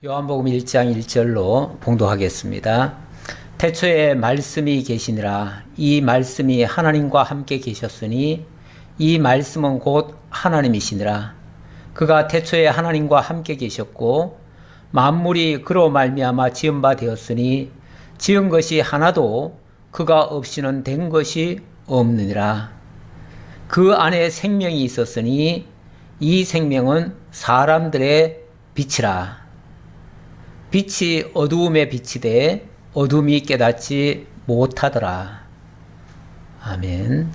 요한복음 1장 1절로 봉독하겠습니다. 태초에 말씀이 계시니라. 이 말씀이 하나님과 함께 계셨으니 이 말씀은 곧 하나님이시니라. 그가 태초에 하나님과 함께 계셨고 만물이 그로 말미암아 지은 바 되었으니 지은 것이 하나도 그가 없이는 된 것이 없느니라. 그 안에 생명이 있었으니 이 생명은 사람들의 빛이라. 빛이 어두움에 비치되 어둠이 깨닫지 못하더라. 아멘.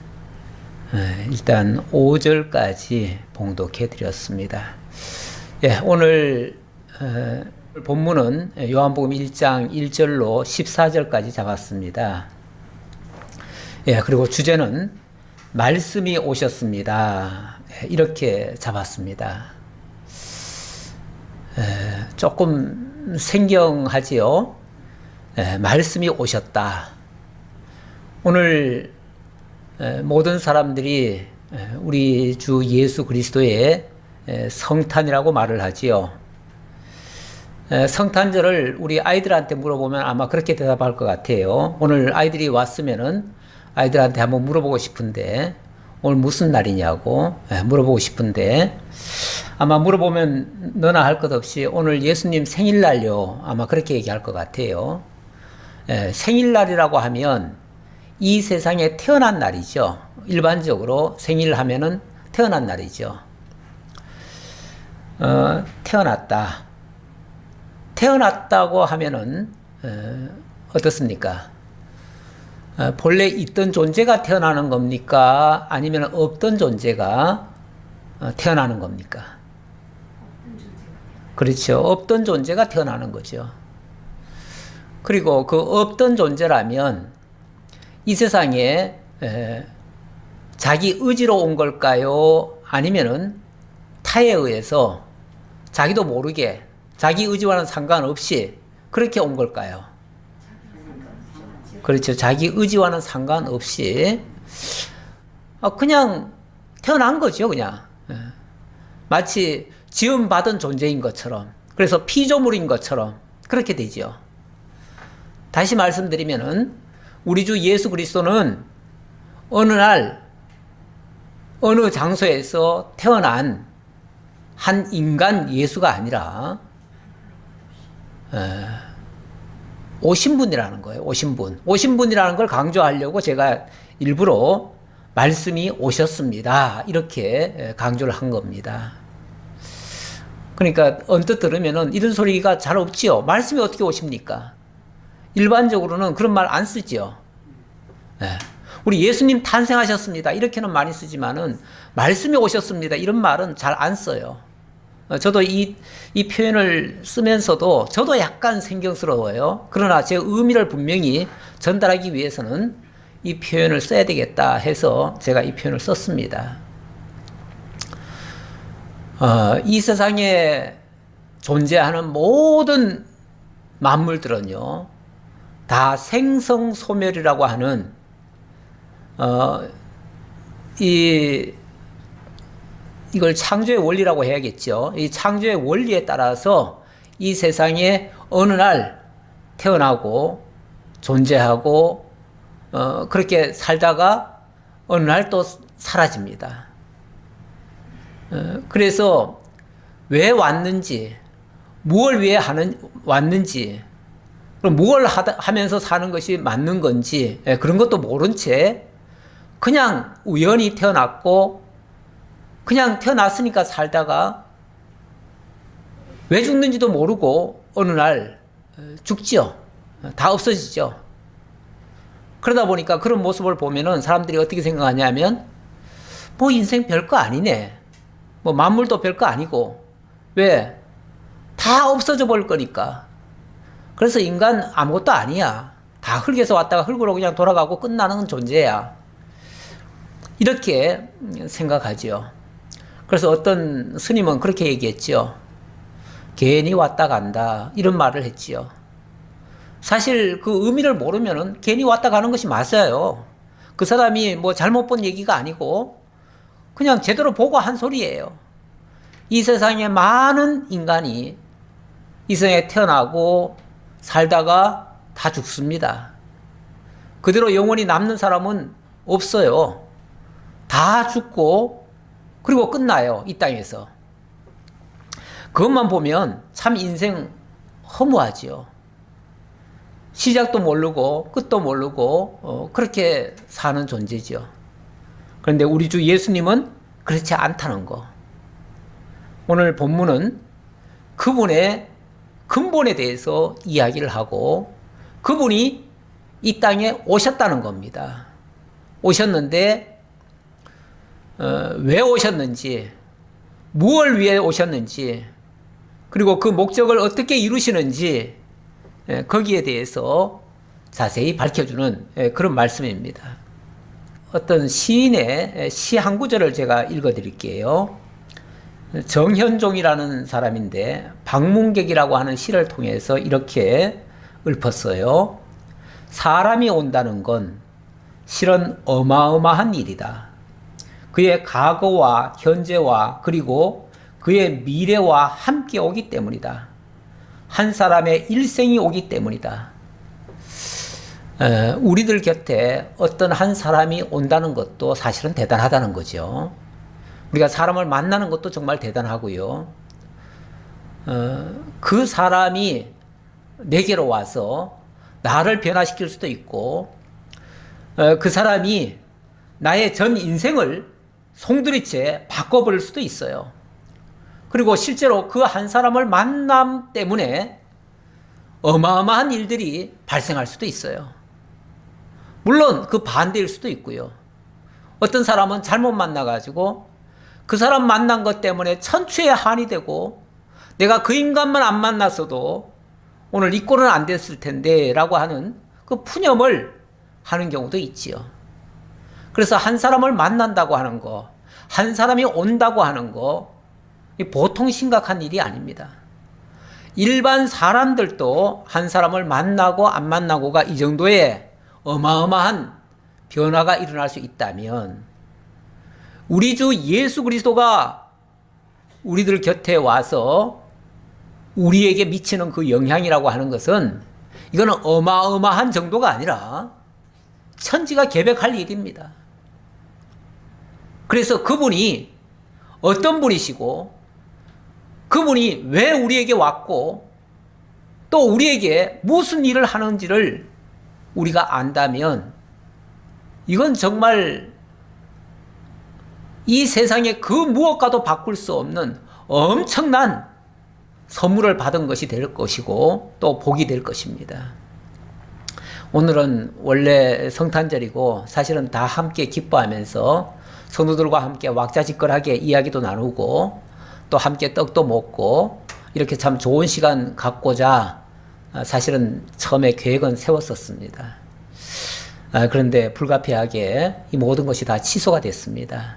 일단 5절까지 봉독해 드렸습니다. 오늘 본문은 요한복음 1장 1절로 14절까지 잡았습니다. 그리고 주제는 말씀이 오셨습니다. 이렇게 잡았습니다. 조금 생경하지요. 말씀이 오셨다. 오늘 모든 사람들이 우리 주 예수 그리스도의 성탄이라고 말을 하지요. 성탄절을 우리 아이들한테 물어보면 아마 그렇게 대답할 것 같아요. 오늘 아이들이 왔으면은 아이들한테 한번 물어보고 싶은데 오늘 무슨 날이냐고 물어보고 싶은데 아마 물어보면 너나 할 것 없이 오늘 예수님 생일날요. 아마 그렇게 얘기할 것 같아요. 생일날이라고 하면 이 세상에 태어난 날이죠. 일반적으로 생일하면은 태어난 날이죠. 태어났다. 태어났다고 하면은 어떻습니까? 본래 있던 존재가 태어나는 겁니까? 아니면 없던 존재가 태어나는 겁니까? 그렇죠. 없던 존재가 태어나는 거죠. 그리고 그 없던 존재라면 이 세상에 자기 의지로 온 걸까요? 아니면은 타에 의해서 자기도 모르게 자기 의지와는 상관없이 그렇게 온 걸까요? 그렇죠. 자기 의지와는 상관없이 그냥 태어난 거죠. 그냥 마치 지음받은 존재인 것처럼, 그래서 피조물인 것처럼 그렇게 되죠. 다시 말씀드리면은 우리 주 예수 그리스도는 어느 날 어느 장소에서 태어난 한 인간 예수가 아니라 오신 분이라는 거예요. 오신 분. 오신 분이라는 걸 강조하려고 제가 일부러 말씀이 오셨습니다. 이렇게 강조를 한 겁니다. 그러니까 언뜻 들으면은 이런 소리가 잘 없지요. 말씀이 어떻게 오십니까? 일반적으로는 그런 말 안 쓰죠. 우리 예수님 탄생하셨습니다. 이렇게는 많이 쓰지만은 말씀이 오셨습니다. 이런 말은 잘 안 써요. 저도 이 표현을 쓰면서도 저도 약간 생경스러워요. 그러나 제 의미를 분명히 전달하기 위해서는 이 표현을 써야 되겠다 해서 제가 이 표현을 썼습니다. 이 세상에 존재하는 모든 만물들은요, 다 생성소멸이라고 하는 이걸 창조의 원리라고 해야겠죠. 이 창조의 원리에 따라서 이 세상에 어느 날 태어나고 존재하고 그렇게 살다가 어느 날 또 사라집니다. 그래서 왜 왔는지, 무엇을 위해 왔는지, 그럼 무엇을 하면서 사는 것이 맞는 건지 그런 것도 모른 채 그냥 우연히 태어났고 그냥 태어났으니까 살다가 왜 죽는지도 모르고 어느 날 죽죠. 다 없어지죠. 그러다 보니까 그런 모습을 보면은 사람들이 어떻게 생각하냐면 뭐 인생 별거 아니네. 뭐 만물도 별거 아니고 왜? 다 없어져 버릴 거니까. 그래서 인간 아무것도 아니야. 다 흙에서 왔다가 흙으로 그냥 돌아가고 끝나는 존재야. 이렇게 생각하죠. 그래서 어떤 스님은 그렇게 얘기했죠. 괜히 왔다 간다. 이런 말을 했지요. 사실 그 의미를 모르면은 괜히 왔다 가는 것이 맞아요. 그 사람이 뭐 잘못 본 얘기가 아니고 그냥 제대로 보고 한 소리예요. 이 세상에 많은 인간이 이 세상에 태어나고 살다가 다 죽습니다. 그대로 영원히 남는 사람은 없어요. 다 죽고 그리고 끝나요. 이 땅에서. 그것만 보면 참 인생 허무하지요. 시작도 모르고 끝도 모르고 그렇게 사는 존재죠. 그런데 우리 주 예수님은 그렇지 않다는 거. 오늘 본문은 그분의 근본에 대해서 이야기를 하고 그분이 이 땅에 오셨다는 겁니다. 오셨는데 왜 오셨는지, 무엇을 위해 오셨는지, 그리고 그 목적을 어떻게 이루시는지 거기에 대해서 자세히 밝혀주는 그런 말씀입니다. 어떤 시인의 시 한 구절을 제가 읽어드릴게요. 정현종이라는 사람인데 방문객이라고 하는 시를 통해서 이렇게 읊었어요. 사람이 온다는 건 실은 어마어마한 일이다. 그의 과거와 현재와 그리고 그의 미래와 함께 오기 때문이다. 한 사람의 일생이 오기 때문이다. 우리들 곁에 어떤 한 사람이 온다는 것도 사실은 대단하다는 거죠. 우리가 사람을 만나는 것도 정말 대단하고요. 그 사람이 내게로 와서 나를 변화시킬 수도 있고, 그 사람이 나의 전 인생을 송두리째 바꿔버릴 수도 있어요. 그리고 실제로 그 한 사람을 만남 때문에 어마어마한 일들이 발생할 수도 있어요. 물론 그 반대일 수도 있고요. 어떤 사람은 잘못 만나가지고 그 사람 만난 것 때문에 천추의 한이 되고 내가 그 인간만 안 만났어도 오늘 이 꼴은 안 됐을 텐데 라고 하는 그 푸념을 하는 경우도 있지요. 그래서 한 사람을 만난다고 하는 거, 한 사람이 온다고 하는 거 보통 심각한 일이 아닙니다. 일반 사람들도 한 사람을 만나고 안 만나고가 이 정도의 어마어마한 변화가 일어날 수 있다면 우리 주 예수 그리스도가 우리들 곁에 와서 우리에게 미치는 그 영향이라고 하는 것은 이거는 어마어마한 정도가 아니라 천지가 개벽할 일입니다. 그래서 그분이 어떤 분이시고 그분이 왜 우리에게 왔고 또 우리에게 무슨 일을 하는지를 우리가 안다면 이건 정말 이 세상의 그 무엇과도 바꿀 수 없는 엄청난 선물을 받은 것이 될 것이고 또 복이 될 것입니다. 오늘은 원래 성탄절이고 사실은 다 함께 기뻐하면서 성도들과 함께 왁자지껄하게 이야기도 나누고 또 함께 떡도 먹고 이렇게 참 좋은 시간 갖고자 사실은 처음에 계획은 세웠었습니다. 그런데 불가피하게 이 모든 것이 다 취소가 됐습니다.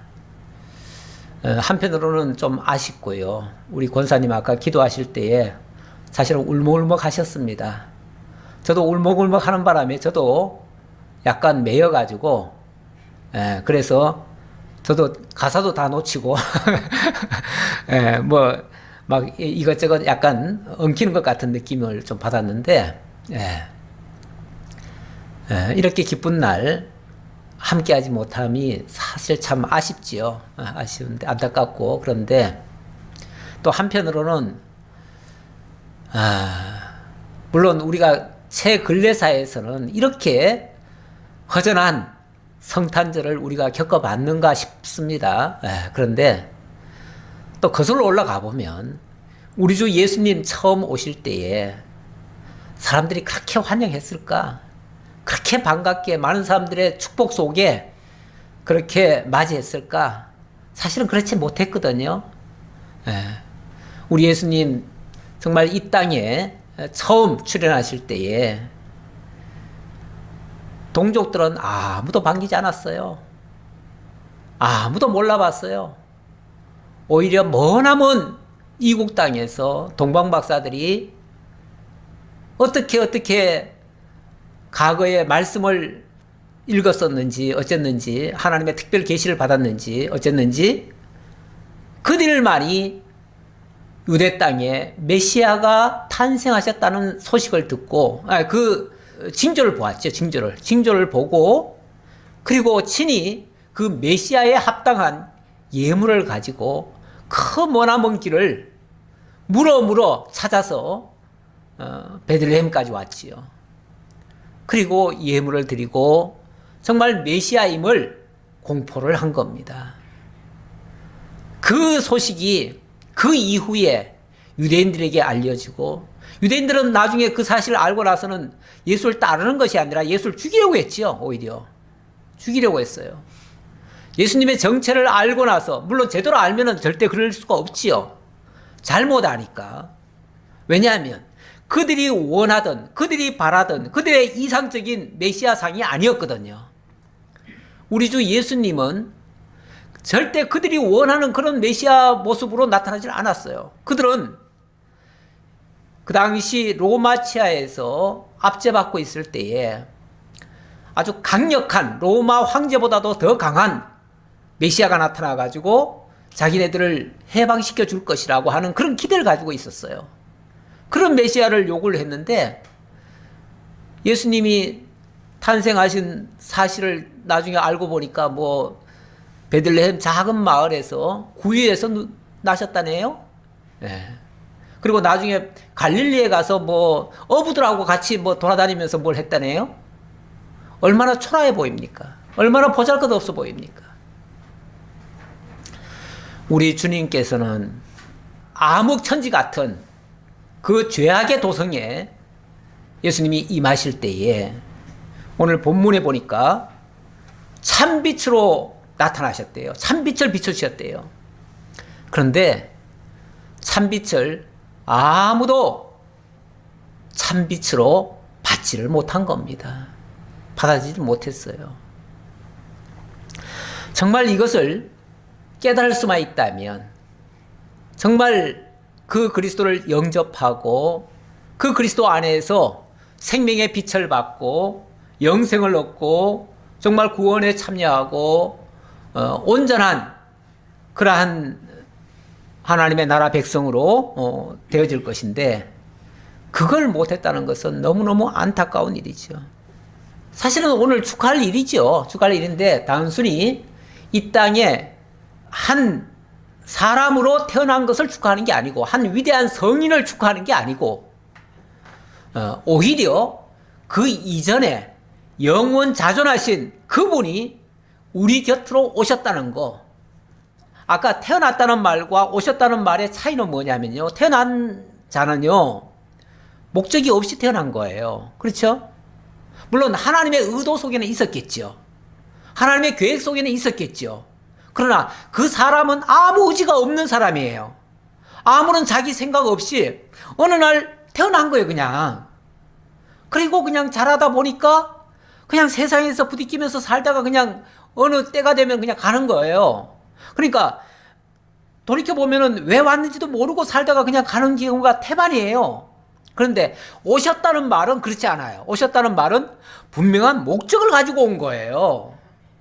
한편으로는 좀 아쉽고요. 우리 권사님 아까 기도하실 때에 사실은 울먹울먹 하셨습니다. 저도 울먹울먹 하는 바람에 저도 약간 매여가지고 그래서 저도 가사도 다 놓치고 뭐 막 이것저것 약간 엉키는 것 같은 느낌을 좀 받았는데 이렇게 기쁜 날 함께하지 못함이 사실 참 아쉽지요. 아쉬운데 안타깝고 그런데 또 한편으로는 물론 우리가 최근래사에서는 이렇게 허전한 성탄절을 우리가 겪어봤는가 싶습니다. 그런데 또 거슬러 올라가 보면 우리 주 예수님 처음 오실 때에 사람들이 그렇게 환영했을까? 그렇게 반갑게 많은 사람들의 축복 속에 그렇게 맞이했을까? 사실은 그렇지 못했거든요. 우리 예수님 정말 이 땅에 처음 출현하실 때에 동족들은 아무도 반기지 않았어요. 아무도 몰라봤어요. 오히려 머나먼 이국 땅에서 동방박사들이 어떻게 과거의 말씀을 읽었었는지 어쨌는지 하나님의 특별 계시를 받았는지 어쨌는지 그들만이 유대 땅에 메시아가 탄생하셨다는 소식을 듣고 그 징조를 보았죠. 징조를 보고 그리고 친히 그 메시아에 합당한 예물을 가지고 그 머나먼 길을 물어 찾아서 베들레헴까지 왔지요. 그리고 예물을 드리고 정말 메시아임을 공포를 한 겁니다. 그 소식이 그 이후에 유대인들에게 알려지고 유대인들은 나중에 그 사실을 알고 나서는 예수를 따르는 것이 아니라 예수를 죽이려고 했지요. 오히려 죽이려고 했어요. 예수님의 정체를 알고 나서 물론 제대로 알면은 절대 그럴 수가 없지요. 잘못 아니까. 왜냐하면 그들이 원하던 그들이 바라던 그들의 이상적인 메시아상이 아니었거든요. 우리 주 예수님은 절대 그들이 원하는 그런 메시아 모습으로 나타나질 않았어요. 그들은 그 당시 로마 치하에서 압제받고 있을 때에 아주 강력한 로마 황제보다도 더 강한 메시아가 나타나가지고 자기네들을 해방시켜 줄 것이라고 하는 그런 기대를 가지고 있었어요. 그런 메시아를 요구를 했는데 예수님이 탄생하신 사실을 나중에 알고 보니까 뭐 베들레헴 작은 마을에서 구유에서 나셨다네요. 네. 그리고 나중에 갈릴리에 가서 뭐 어부들하고 같이 뭐 돌아다니면서 뭘 했다네요. 얼마나 초라해 보입니까? 얼마나 보잘것없어 보입니까? 우리 주님께서는 암흑천지 같은 그 죄악의 도성에 예수님이 임하실 때에 오늘 본문에 보니까 참빛으로 나타나셨대요. 참빛을 비춰주셨대요. 그런데 참빛을 아무도 참빛으로 받지를 못한 겁니다. 받아들이지 못했어요. 정말 이것을 깨달을 수만 있다면 정말 그 그리스도를 영접하고 그 그리스도 안에서 생명의 빛을 받고 영생을 얻고 정말 구원에 참여하고 온전한 그러한 하나님의 나라 백성으로 되어질 것인데 그걸 못했다는 것은 너무너무 안타까운 일이죠. 사실은 오늘 축하할 일이죠. 축하할 일인데 단순히 이 땅에 한 사람으로 태어난 것을 축하하는 게 아니고 한 위대한 성인을 축하하는 게 아니고 오히려 그 이전에 영원 자존하신 그분이 우리 곁으로 오셨다는 거. 아까 태어났다는 말과 오셨다는 말의 차이는 뭐냐면요. 태어난 자는요. 목적이 없이 태어난 거예요. 그렇죠? 물론 하나님의 의도 속에는 있었겠죠. 하나님의 계획 속에는 있었겠죠. 그러나 그 사람은 아무 의지가 없는 사람이에요. 아무런 자기 생각 없이 어느 날 태어난 거예요, 그냥. 그리고 그냥 자라다 보니까 그냥 세상에서 부딪히면서 살다가 그냥 어느 때가 되면 그냥 가는 거예요. 그러니까 돌이켜보면은 왜 왔는지도 모르고 살다가 그냥 가는 경우가 태반이에요. 그런데 오셨다는 말은 그렇지 않아요. 오셨다는 말은 분명한 목적을 가지고 온 거예요.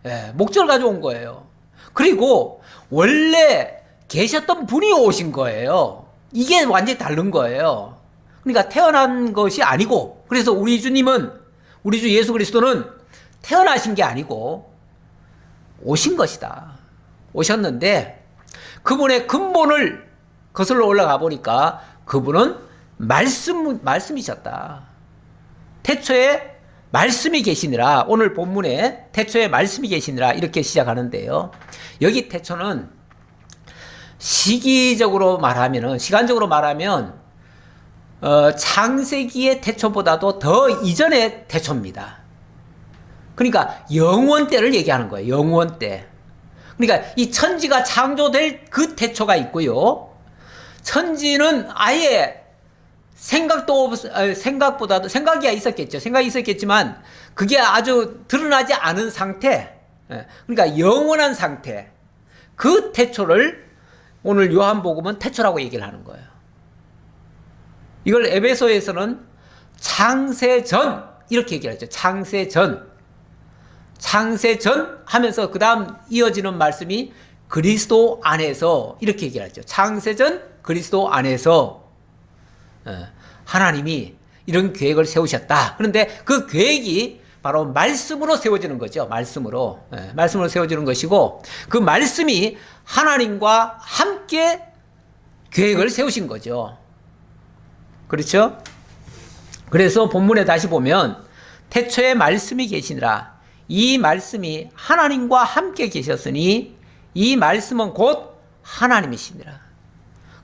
예, 목적을 가지고 온 거예요. 그리고 원래 계셨던 분이 오신 거예요. 이게 완전히 다른 거예요. 그러니까 태어난 것이 아니고, 그래서 우리 주님은, 우리 주 예수 그리스도는 태어나신 게 아니고 오신 것이다. 오셨는데 그분의 근본을 거슬러 올라가 보니까 그분은 말씀이셨다. 태초에 말씀이 계시니라. 오늘 본문에 태초에 말씀이 계시니라 이렇게 시작하는데요. 여기 태초는 시간적으로 말하면 창세기의 태초보다도 더 이전의 태초입니다. 그러니까 영원 때를 얘기하는 거예요. 영원 때. 그러니까 이 천지가 창조될 그 태초가 있고요. 천지는 아예 생각보다도 생각이 있었겠지만 그게 아주 드러나지 않은 상태. 그러니까 영원한 상태. 그 태초를 오늘 요한복음은 태초라고 얘기를 하는 거예요. 이걸 에베소에서는 창세전 이렇게 얘기를 하죠. 창세전 하면서 그 다음 이어지는 말씀이 그리스도 안에서 이렇게 얘기를 하죠. 창세전 그리스도 안에서 하나님이 이런 계획을 세우셨다. 그런데 그 계획이 바로 말씀으로 세워지는 거죠. 말씀으로. 말씀으로 세워지는 것이고 그 말씀이 하나님과 함께 계획을 세우신 거죠. 그렇죠? 그래서 본문에 다시 보면 태초에 말씀이 계시니라. 이 말씀이 하나님과 함께 계셨으니 이 말씀은 곧 하나님이시니라.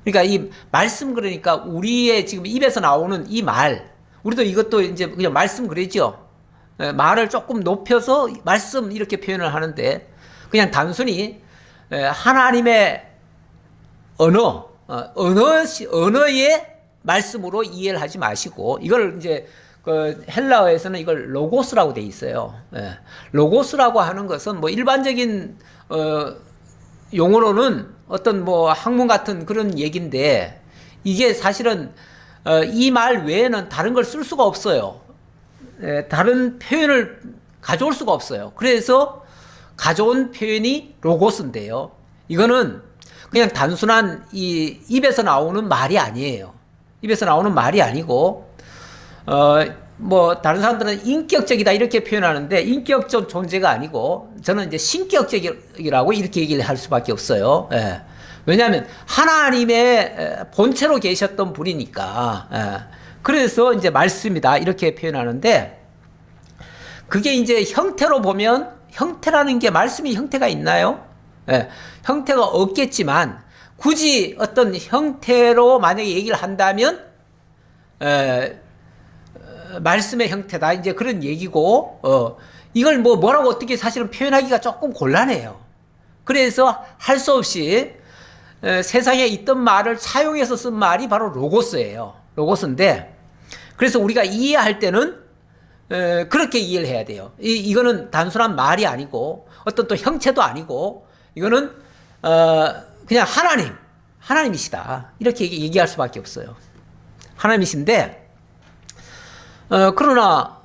그러니까 이 말씀 그러니까 우리의 지금 입에서 나오는 이 말, 우리도 이것도 이제 그냥 말씀 그러죠. 말을 조금 높여서 말씀 이렇게 표현을 하는데 그냥 단순히 하나님의 언어의 말씀으로 이해를 하지 마시고 이걸 이제 그 헬라어에서는 이걸 로고스라고 돼 있어요. 로고스라고 하는 것은 뭐 일반적인 용어로는 어떤 뭐 학문 같은 그런 얘기인데 이게 사실은 이 말 외에는 다른 걸 쓸 수가 없어요. 다른 표현을 가져올 수가 없어요. 그래서 가져온 표현이 로고스인데요. 이거는 그냥 단순한 이 입에서 나오는 말이 아니에요. 입에서 나오는 말이 아니고 뭐 다른 사람들은 인격적이다 이렇게 표현하는데 인격적 존재가 아니고 저는 이제 신격적이라고 이렇게 얘기를 할 수밖에 없어요. 왜냐하면 하나님의 본체로 계셨던 분이니까. 그래서 이제 말씀이다 이렇게 표현하는데 그게 이제 형태로 보면 형태라는 게 말씀이 형태가 있나요? 형태가 없겠지만 굳이 어떤 형태로 만약에 얘기를 한다면 말씀의 형태다 이제 그런 얘기고 이걸 뭐라고 어떻게 사실은 표현하기가 조금 곤란해요. 그래서 할 수 없이 세상에 있던 말을 차용해서 쓴 말이 바로 로고스예요. 로고스인데 그래서 우리가 이해할 때는 그렇게 이해를 해야 돼요. 이거는 단순한 말이 아니고 어떤 또 형체도 아니고 이거는 그냥 하나님이시다 이렇게 얘기할 수밖에 없어요. 하나님이신데 그러나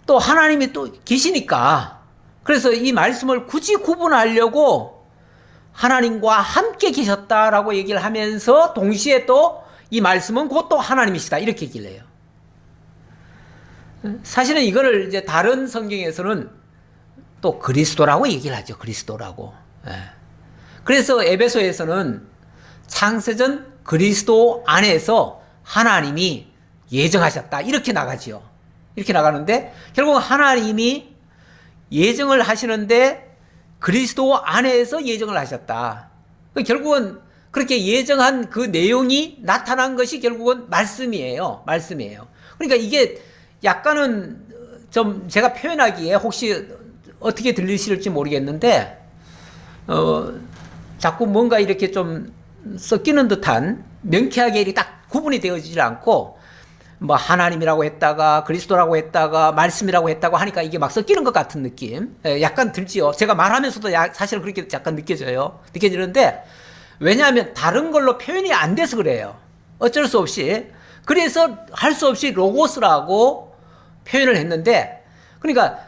또 하나님이 또 계시니까 그래서 이 말씀을 굳이 구분하려고 하나님과 함께 계셨다라고 얘기를 하면서 동시에 또 이 말씀은 곧 또 하나님이시다 이렇게 얘기를 해요. 사실은 이거를 이제 다른 성경에서는 또 그리스도라고 얘기를 하죠. 그리스도라고. 그래서 에베소에서는 창세전 그리스도 안에서 하나님이 예정하셨다 이렇게 나가지요. 이렇게 나가는데 결국 하나님이 예정을 하시는데 그리스도 안에서 예정을 하셨다. 결국은 그렇게 예정한 그 내용이 나타난 것이 결국은 말씀이에요. 말씀이에요. 그러니까 이게 약간은 좀 제가 표현하기에 혹시 어떻게 들리실지 모르겠는데 자꾸 뭔가 이렇게 좀 섞이는 듯한 명쾌하게 이렇게 딱 구분이 되어지질 않고 뭐 하나님이라고 했다가 그리스도라고 했다가 말씀이라고 했다고 하니까 이게 막 섞이는 것 같은 느낌 약간 들지요. 제가 말하면서도 사실은 그렇게 약간 느껴지는데 왜냐하면 다른 걸로 표현이 안 돼서 그래요. 어쩔 수 없이. 그래서 할 수 없이 로고스라고 표현을 했는데 그러니까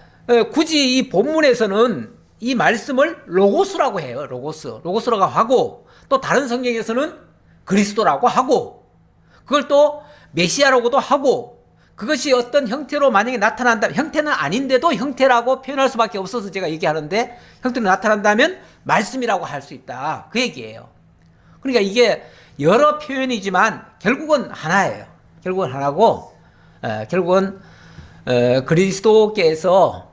굳이 이 본문에서는 이 말씀을 로고스라고 해요. 로고스라고 하고 또 다른 성경에서는 그리스도라고 하고 그걸 또 메시아라고도 하고 그것이 어떤 형태로 만약에 나타난다면 형태는 아닌데도 형태라고 표현할 수밖에 없어서 제가 얘기하는데 형태로 나타난다면 말씀이라고 할 수 있다. 그 얘기예요. 그러니까 이게 여러 표현이지만 결국은 하나예요. 결국은 하나고 결국은 그리스도께서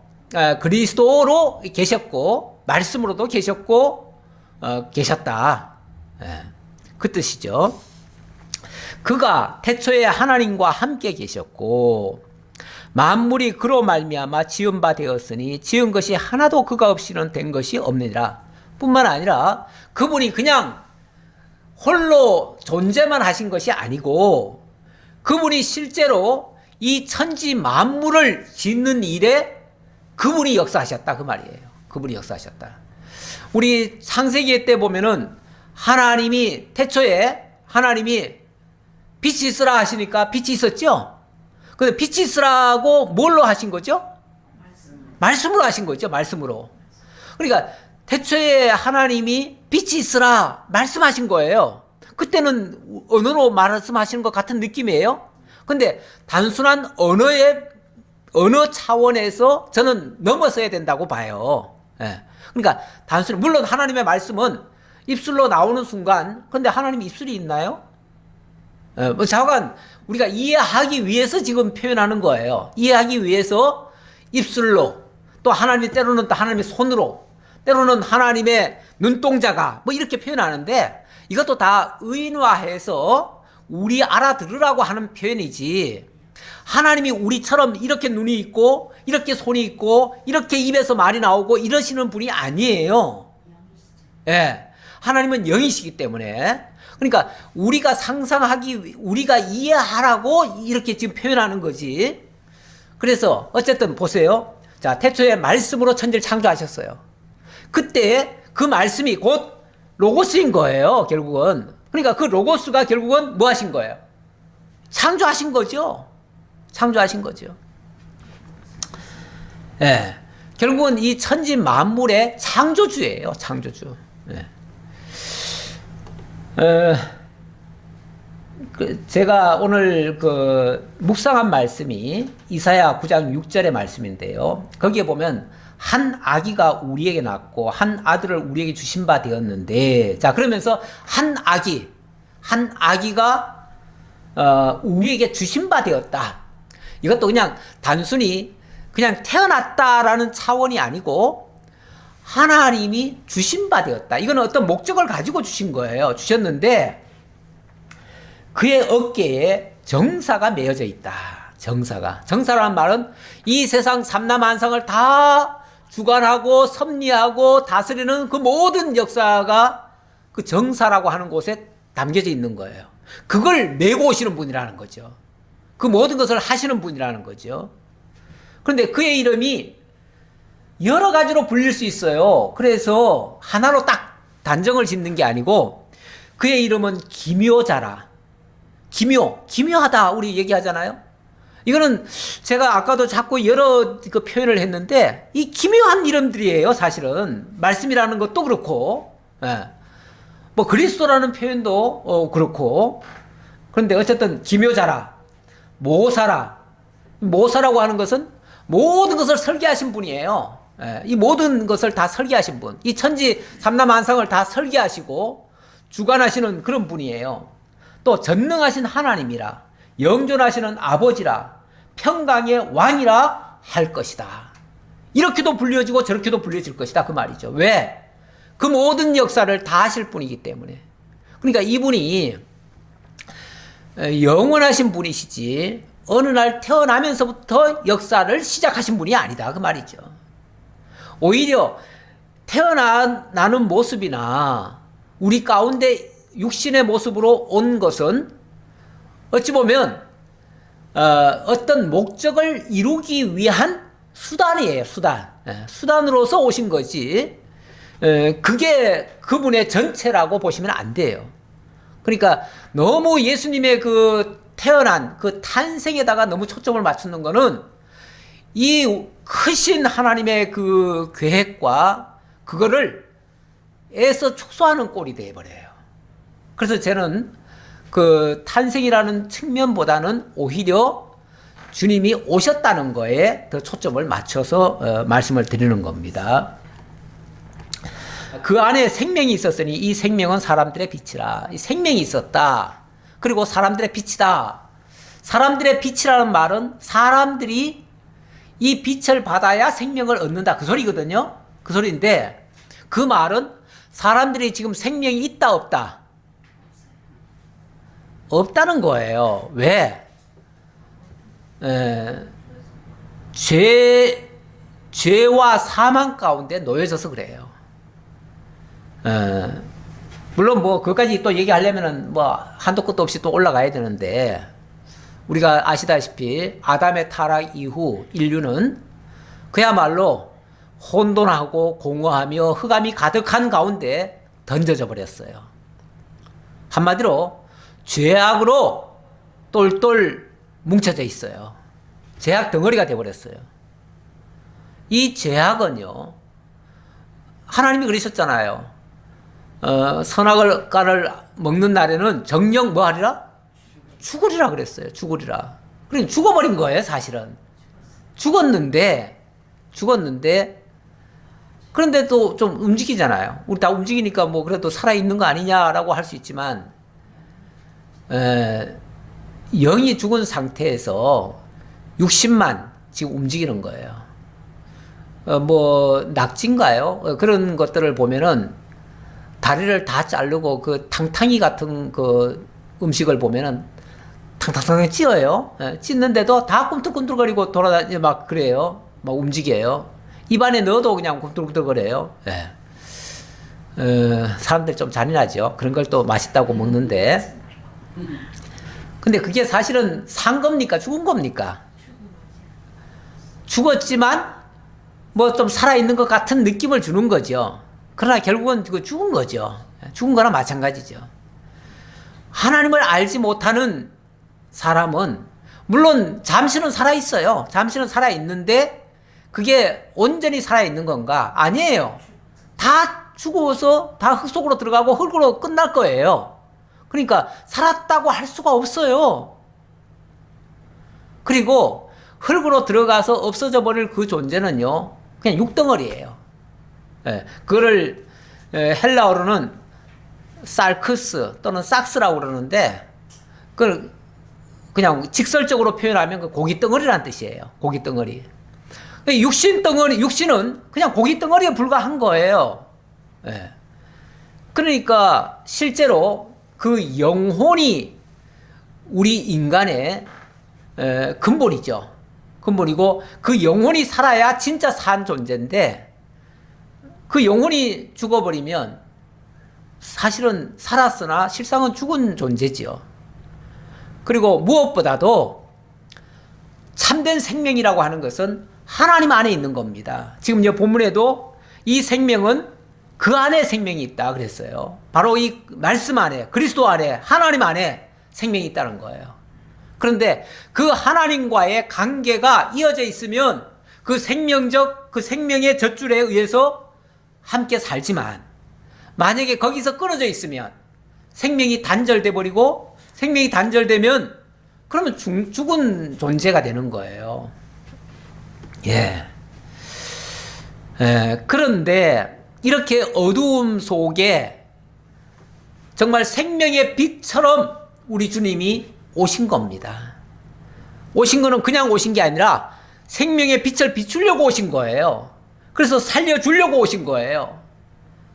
그리스도로 계셨고 말씀으로도 계셨고 계셨다. 그 뜻이죠. 그가 태초에 하나님과 함께 계셨고 만물이 그로 말미암아 지은 바 되었으니 지은 것이 하나도 그가 없이는 된 것이 없느니라. 뿐만 아니라 그분이 그냥 홀로 존재만 하신 것이 아니고 그분이 실제로 이 천지 만물을 짓는 일에 그분이 역사하셨다 그 말이에요. 그분이 역사하셨다. 우리 창세기 때 보면은 하나님이 태초에 하나님이 빛이 있으라 하시니까 빛이 있었죠. 근데 빛이 있으라고 뭘로 하신 거죠? 말씀으로 하신 거죠. 말씀으로. 그러니까 태초에 하나님이 빛이 있으라 말씀하신 거예요. 그때는 언어로 말씀하시는 것 같은 느낌이에요. 근데 단순한 언어 차원에서 저는 넘어서야 된다고 봐요. 예. 그러니까 단순히, 물론 하나님의 말씀은 입술로 나오는 순간, 근데 하나님 입술이 있나요? 뭐 자관 우리가 이해하기 위해서 지금 표현하는 거예요. 이해하기 위해서 입술로, 또 하나님이 때로는 또 하나님의 손으로, 때로는 하나님의 눈동자가 뭐 이렇게 표현하는데, 이것도 다 의인화해서 우리 알아들으라고 하는 표현이지, 하나님이 우리처럼 이렇게 눈이 있고 이렇게 손이 있고 이렇게 입에서 말이 나오고 이러시는 분이 아니에요. 예. 하나님은 영이시기 때문에, 그러니까 우리가 상상하기, 우리가 이해하라고 이렇게 지금 표현하는 거지. 그래서 어쨌든 보세요. 자, 태초에 말씀으로 천지를 창조하셨어요. 그때 그 말씀이 곧 로고스인 거예요, 결국은. 그러니까 그 로고스가 결국은 뭐 하신 거예요? 창조하신 거죠. 창조하신 거죠. 예. 결국은 이 천지 만물의 창조주예요, 창조주. 예. 제가 오늘 묵상한 말씀이 이사야 9장 6절의 말씀인데요. 거기에 보면 한 아기가 우리에게 낳고 한 아들을 우리에게 주신 바 되었는데, 자, 그러면서 한 아기가 우리에게 주신 바 되었다. 이것도 그냥 단순히 그냥 태어났다라는 차원이 아니고 하나님이 주신 바 되었다. 이건 어떤 목적을 가지고 주신 거예요. 주셨는데 그의 어깨에 정사가 매어져 있다. 정사라는 말은 이 세상 삼라만상을 다 주관하고 섭리하고 다스리는 그 모든 역사가 그 정사라고 하는 곳에 담겨져 있는 거예요. 그걸 메고 오시는 분이라는 거죠. 그 모든 것을 하시는 분이라는 거죠. 그런데 그의 이름이 여러 가지로 불릴 수 있어요. 그래서 하나로 딱 단정을 짓는 게 아니고, 그의 이름은 기묘자라. 기묘하다 우리 얘기하잖아요. 이거는 제가 아까도 자꾸 여러 표현을 했는데, 이 기묘한 이름들이에요. 사실은 말씀이라는 것도 그렇고, 예. 뭐 그리스도라는 표현도 그렇고. 그런데 어쨌든 기묘자라, 모사라고 하는 것은 모든 것을 설계하신 분이에요. 예, 이 모든 것을 다 설계하신 분, 이 천지 삼라만상을 다 설계하시고 주관하시는 그런 분이에요. 또 전능하신 하나님이라, 영존하시는 아버지라, 평강의 왕이라 할 것이다. 이렇게도 불려지고 저렇게도 불려질 것이다, 그 말이죠. 왜? 그 모든 역사를 다 하실 분이기 때문에. 그러니까 이분이 영원하신 분이시지 어느 날 태어나면서부터 역사를 시작하신 분이 아니다, 그 말이죠. 오히려 태어나는 모습이나 우리 가운데 육신의 모습으로 온 것은 어찌 보면 어떤 목적을 이루기 위한 수단이에요. 수단으로서 오신 거지, 그게 그분의 전체라고 보시면 안 돼요. 그러니까 너무 예수님의 그 태어난 그 탄생에다가 너무 초점을 맞추는 거는 이 크신 하나님의 그 계획과 그거를 애써 축소하는 꼴이 되어버려요. 그래서 저는 그 탄생이라는 측면보다는 오히려 주님이 오셨다는 거에 더 초점을 맞춰서 말씀을 드리는 겁니다. 그 안에 생명이 있었으니 이 생명은 사람들의 빛이라. 이 생명이 있었다. 그리고 사람들의 빛이다. 사람들의 빛이라는 말은 사람들이 이 빛을 받아야 생명을 얻는다, 그 소리거든요. 그 소리인데, 그 말은 사람들이 지금 생명이 있다 없다? 없다는 거예요. 왜? 죄와 사망 가운데 놓여져서 그래요. 물론 뭐 그것까지 또 얘기하려면은 뭐 한도 끝도 없이 또 올라가야 되는데, 우리가 아시다시피 아담의 타락 이후 인류는 그야말로 혼돈하고 공허하며 흑암이 가득한 가운데 던져져 버렸어요. 한마디로 죄악으로 똘똘 뭉쳐져 있어요. 죄악 덩어리가 되어버렸어요. 이 죄악은요, 하나님이 그러셨잖아요. 선악과를 먹는 날에는 정녕 뭐 하리라? 죽으리라 그랬어요. 죽으리라. 그러니까 죽어버린 거예요, 사실은. 죽었는데 그런데 또 좀 움직이잖아요. 우리 다 움직이니까 뭐 그래도 살아있는 거 아니냐라고 할 수 있지만 영이 죽은 상태에서 60만 지금 움직이는 거예요. 뭐 낙지인가요? 그런 것들을 보면은 다리를 다 자르고 그 탕탕이 같은 그 음식을 보면은 탕탕탕 찌어요. 찢는데도 다 꿈틀꿈틀거리고 돌아다니 막 그래요. 막 움직여요. 입안에 넣어도 그냥 꿈틀꿈틀거려요. 사람들 좀 잔인하죠. 그런 걸 또 맛있다고 먹는데. 근데 그게 사실은 산 겁니까? 죽은 겁니까? 죽었지만 뭐 좀 살아있는 것 같은 느낌을 주는 거죠. 그러나 결국은 그 죽은 거죠. 죽은 거나 마찬가지죠. 하나님을 알지 못하는 사람은 물론 잠시는 살아있어요. 잠시는 살아있는데 그게 온전히 살아있는 건가? 아니에요. 다 죽어서 다 흙 속으로 들어가고 흙으로 끝날 거예요. 그러니까 살았다고 할 수가 없어요. 그리고 흙으로 들어가서 없어져 버릴 그 존재는요, 그냥 육덩어리예요. 그거를 헬라어로는 살크스 또는 sak스라고 그러는데, 그걸 그냥 직설적으로 표현하면 그 고기 덩어리라는 뜻이에요. 고기 덩어리. 육신 덩어리, 육신은 그냥 고기 덩어리에 불과한 거예요. 그러니까 실제로 그 영혼이 우리 인간의 근본이죠. 근본이고 그 영혼이 살아야 진짜 산 존재인데 그 영혼이 죽어버리면 사실은 살았으나 실상은 죽은 존재지요. 그리고 무엇보다도 참된 생명이라고 하는 것은 하나님 안에 있는 겁니다. 지금 이 본문에도 이 생명은 그 안에 생명이 있다 그랬어요. 바로 이 말씀 안에, 그리스도 안에, 하나님 안에 생명이 있다는 거예요. 그런데 그 하나님과의 관계가 이어져 있으면 그 생명의 젖줄에 의해서 함께 살지만 만약에 거기서 끊어져 있으면 생명이 단절돼 버리고 생명이 단절되면 그러면 죽은 존재가 되는 거예요. 그런데 이렇게 어두움 속에 정말 생명의 빛처럼 우리 주님이 오신 겁니다. 오신 거는 그냥 오신 게 아니라 생명의 빛을 비추려고 오신 거예요. 그래서 살려주려고 오신 거예요.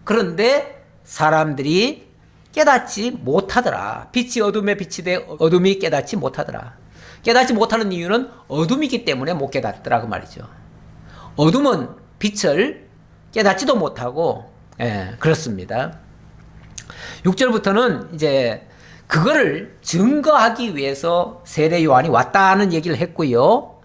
그런데 사람들이 깨닫지 못하더라. 빛이 어둠에 비치되 어둠이 깨닫지 못하더라. 깨닫지 못하는 이유는 어둠이기 때문에 못 깨닫더라 그 말이죠. 어둠은 빛을 깨닫지도 못하고 그렇습니다. 6절부터는 이제 그거를 증거하기 위해서 세례 요한이 왔다는 얘기를 했고요.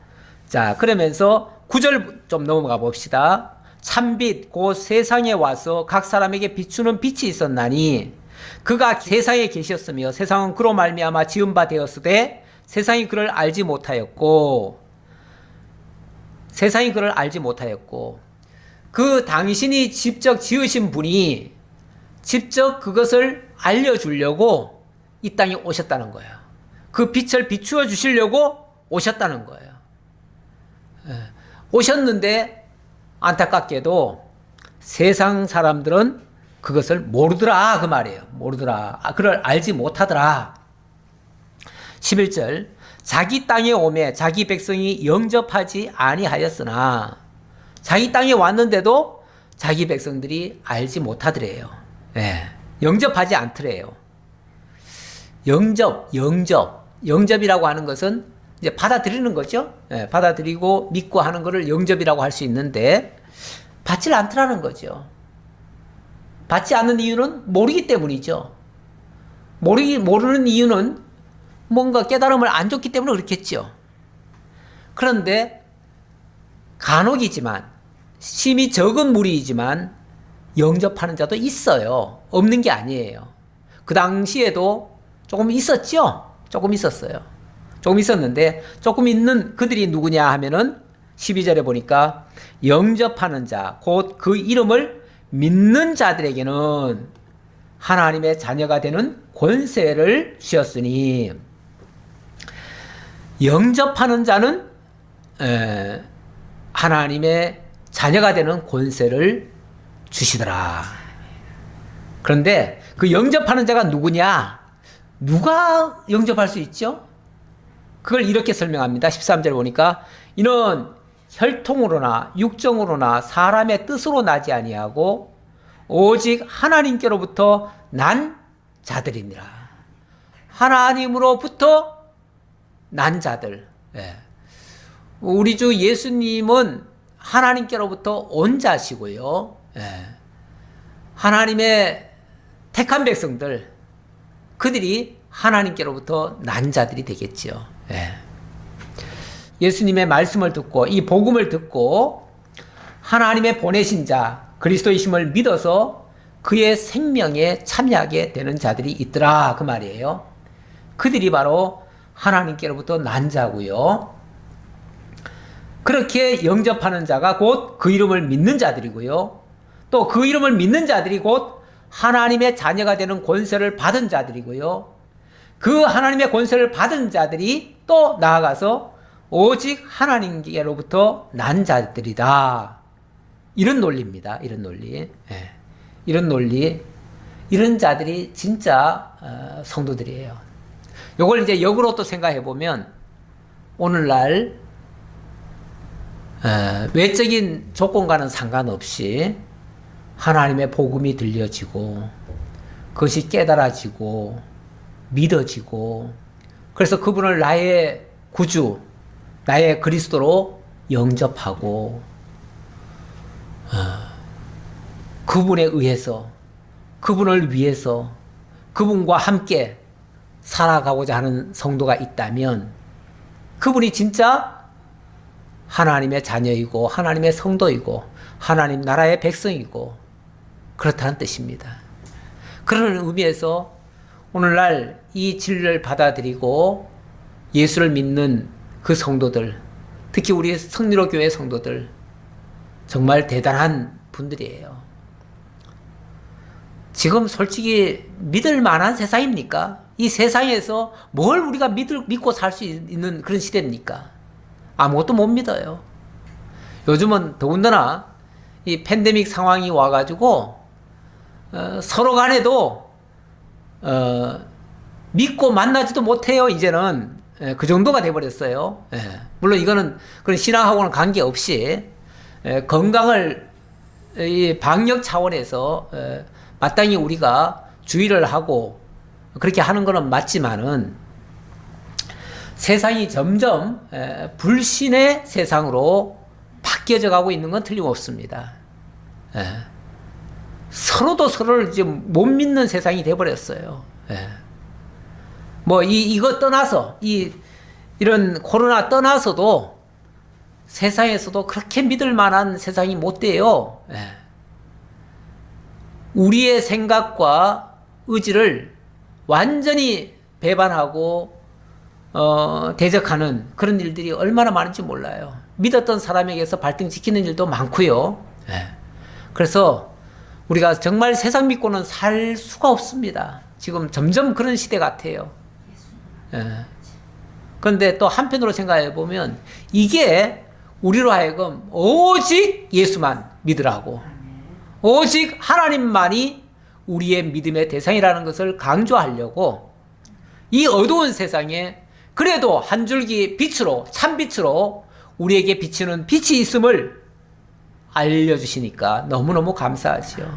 자, 그러면서 9절 좀 넘어가 봅시다. 참빛 곧 세상에 와서 각 사람에게 비추는 빛이 있었나니 그가 세상에 계셨으며 세상은 그로 말미암아 지은 바 되었으되 세상이 그를 알지 못하였고 그 당신이 직접 지으신 분이 직접 그것을 알려주려고 이 땅에 오셨다는 거예요. 그 빛을 비추어 주시려고 오셨다는 거예요. 오셨는데 안타깝게도 세상 사람들은 그것을 모르더라 그 말이에요. 모르더라. 그를 알지 못하더라. 11절 자기 땅에 오매 자기 백성이 영접하지 아니하였으나 자기 땅에 왔는데도 자기 백성들이 알지 못하더래요. 영접하지 않더래요. 영접이라고 하는 것은 이제 받아들이는 거죠. 받아들이고 믿고 하는 것을 영접이라고 할 수 있는데 받질 않더라는 거죠. 받지 않는 이유는 모르기 때문이죠. 모르는 이유는 뭔가 깨달음을 안 줬기 때문에 그렇겠죠. 그런데 간혹이지만 심히 적은 무리이지만 영접하는 자도 있어요. 없는 게 아니에요. 그 당시에도 조금 있었죠. 조금 있었어요. 조금 있었는데 조금 있는 그들이 누구냐 하면은 12절에 보니까 영접하는 자, 곧 그 이름을 믿는 자들에게는 하나님의 자녀가 되는 권세를 주셨으니 영접하는 자는 하나님의 자녀가 되는 권세를 주시더라. 그런데 그 영접하는 자가 누구냐? 누가 영접할 수 있죠? 그걸 이렇게 설명합니다. 13절 보니까 이는 혈통으로나 육정으로나 사람의 뜻으로 나지 아니하고 오직 하나님께로부터 난 자들이니라. 하나님으로부터 난 자들. 우리 주 예수님은 하나님께로부터 온 자시고요. 하나님의 택한 백성들, 그들이 하나님께로부터 난 자들이 되겠지요. 예수님의 말씀을 듣고 이 복음을 듣고 하나님의 보내신 자 그리스도이심을 믿어서 그의 생명에 참여하게 되는 자들이 있더라 그 말이에요. 그들이 바로 하나님께로부터 난 자고요. 그렇게 영접하는 자가 곧 그 이름을 믿는 자들이고요. 또 그 이름을 믿는 자들이 곧 하나님의 자녀가 되는 권세를 받은 자들이고요. 그 하나님의 권세를 받은 자들이 또 나아가서 오직 하나님께로부터 난 자들이다. 이런 논리입니다. 이런 논리. 이런 논리. 이런 자들이 진짜 성도들이에요. 요걸 이제 역으로 또 생각해 보면 오늘날 외적인 조건과는 상관없이 하나님의 복음이 들려지고 그것이 깨달아지고 믿어지고 그래서 그분을 나의 구주, 나의 그리스도로 영접하고 그분에 의해서 그분을 위해서 그분과 함께 살아가고자 하는 성도가 있다면 그분이 진짜 하나님의 자녀이고 하나님의 성도이고 하나님 나라의 백성이고 그렇다는 뜻입니다. 그런 의미에서 오늘날 이 진리를 받아들이고 예수를 믿는 그 성도들, 특히 우리 성리로 교회 성도들 정말 대단한 분들이에요. 지금 솔직히 믿을 만한 세상입니까? 이 세상에서 뭘 우리가 믿고 살 수 있는 그런 시대입니까? 아무것도 못 믿어요. 요즘은 더군다나 이 팬데믹 상황이 와가지고 서로 간에도 믿고 만나지도 못해요. 이제는 그 정도가 돼버렸어요. 물론 이거는 그런 신앙하고는 관계없이 건강을 이 방역 차원에서 마땅히 우리가 주의를 하고 그렇게 하는 거는 맞지만은 세상이 점점 불신의 세상으로 바뀌어져 가고 있는 건 틀림없습니다. 서로도 서로를 이제 못 믿는 세상이 돼버렸어요. 뭐 이거 떠나서 이런 코로나 떠나서도 세상에서도 그렇게 믿을 만한 세상이 못 돼요. 우리의 생각과 의지를 완전히 배반하고 대적하는 그런 일들이 얼마나 많은지 몰라요. 믿었던 사람에게서 발등 지키는 일도 많고요. 그래서 우리가 정말 세상 믿고는 살 수가 없습니다. 지금 점점 그런 시대 같아요. 그런데 또 한편으로 생각해 보면 이게 우리로 하여금 오직 예수만 믿으라고, 오직 하나님만이 우리의 믿음의 대상이라는 것을 강조하려고 이 어두운 세상에 그래도 한 줄기 빛으로, 참빛으로 우리에게 비치는 빛이 있음을 알려주시니까 너무너무 감사하지요.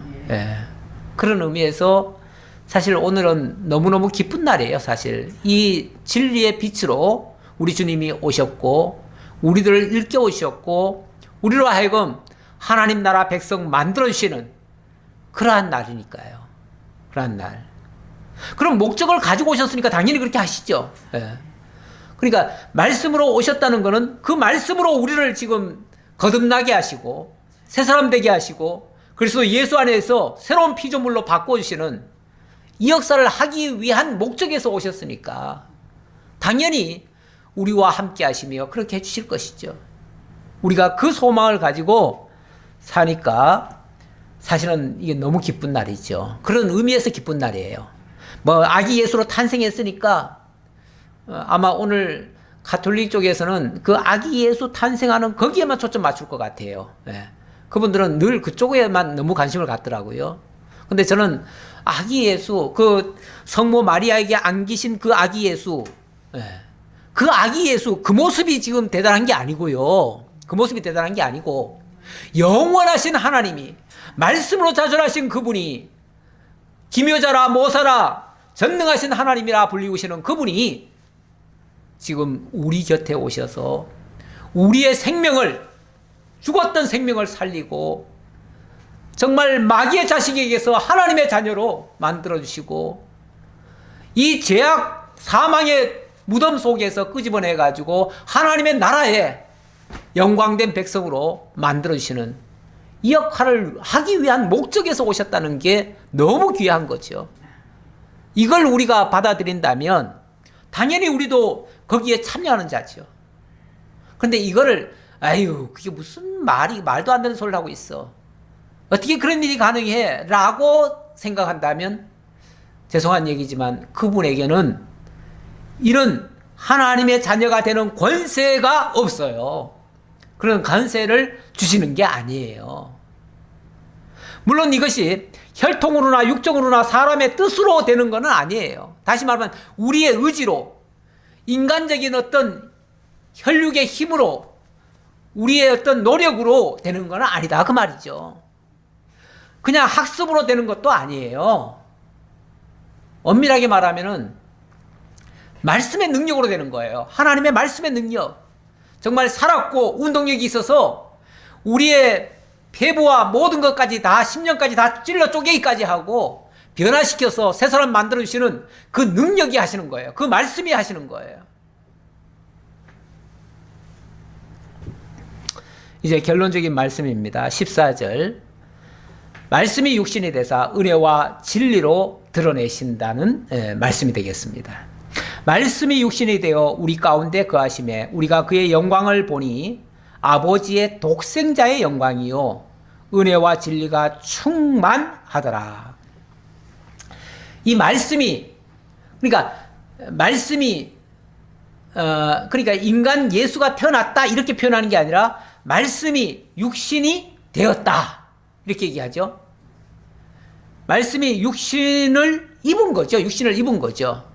그런 의미에서 사실 오늘은 너무너무 기쁜 날이에요. 사실 이 진리의 빛으로 우리 주님이 오셨고 우리들을 일깨우셨고 우리로 하여금 하나님 나라 백성 만들어주시는 그러한 날이니까요. 그러한 날. 그럼 목적을 가지고 오셨으니까 당연히 그렇게 하시죠. 그러니까 말씀으로 오셨다는 것은 그 말씀으로 우리를 지금 거듭나게 하시고 새 사람 되게 하시고 그래서 예수 안에서 새로운 피조물로 바꿔주시는 이 역사를 하기 위한 목적에서 오셨으니까 당연히 우리와 함께 하시며 그렇게 해주실 것이죠. 우리가 그 소망을 가지고 사니까 사실은 이게 너무 기쁜 날이죠. 그런 의미에서 기쁜 날이에요. 뭐 아기 예수로 탄생했으니까 아마 오늘 가톨릭 쪽에서는 그 아기 예수 탄생하는 거기에만 초점 맞출 것 같아요. 예. 그분들은 늘 그쪽에만 너무 관심을 갖더라고요. 근데 저는 아기 예수, 그 성모 마리아에게 안기신 그 아기 예수, 예. 그 아기 예수, 그 모습이 지금 대단한 게 아니고요. 그 모습이 대단한 게 아니고, 영원하신 하나님이, 말씀으로 자존하신 그분이, 기묘자라 모사라 전능하신 하나님이라 불리우시는 그분이 지금 우리 곁에 오셔서 우리의 생명을, 죽었던 생명을 살리고 정말 마귀의 자식에게서 하나님의 자녀로 만들어주시고 이 죄악 사망의 무덤 속에서 끄집어내가지고 하나님의 나라에 영광된 백성으로 만들어주시는 이 역할을 하기 위한 목적에서 오셨다는 게 너무 귀한 거죠. 이걸 우리가 받아들인다면 당연히 우리도 거기에 참여하는 자죠. 그런데 이거를 아유 그게 무슨 말도 안 되는 소리를 하고 있어. 어떻게 그런 일이 가능해? 라고 생각한다면 죄송한 얘기지만 그분에게는 이런 하나님의 자녀가 되는 권세가 없어요. 그런 권세를 주시는 게 아니에요. 물론 이것이 혈통으로나 육정으로나 사람의 뜻으로 되는 건 아니에요. 다시 말하면 우리의 의지로 인간적인 어떤 혈육의 힘으로 우리의 어떤 노력으로 되는 건 아니다 그 말이죠. 그냥 학습으로 되는 것도 아니에요. 엄밀하게 말하면은 말씀의 능력으로 되는 거예요. 하나님의 말씀의 능력. 정말 살았고 운동력이 있어서 우리의 폐부와 모든 것까지 다 10년까지 다 찔러 쪼개기까지 하고 변화시켜서 새 사람 만들어주시는 그 능력이 하시는 거예요. 그 말씀이 하시는 거예요. 이제 결론적인 말씀입니다. 14절. 말씀이 육신이 되사 은혜와 진리로 드러내신다는 말씀이 되겠습니다. 말씀이 육신이 되어 우리 가운데 거하심에 우리가 그의 영광을 보니 아버지의 독생자의 영광이요 은혜와 진리가 충만하더라. 이 말씀이 그러니까 인간 예수가 태어났다 이렇게 표현하는 게 아니라 말씀이 육신이 되었다 이렇게 얘기하죠. 말씀이 육신을 입은 거죠. 육신을 입은 거죠.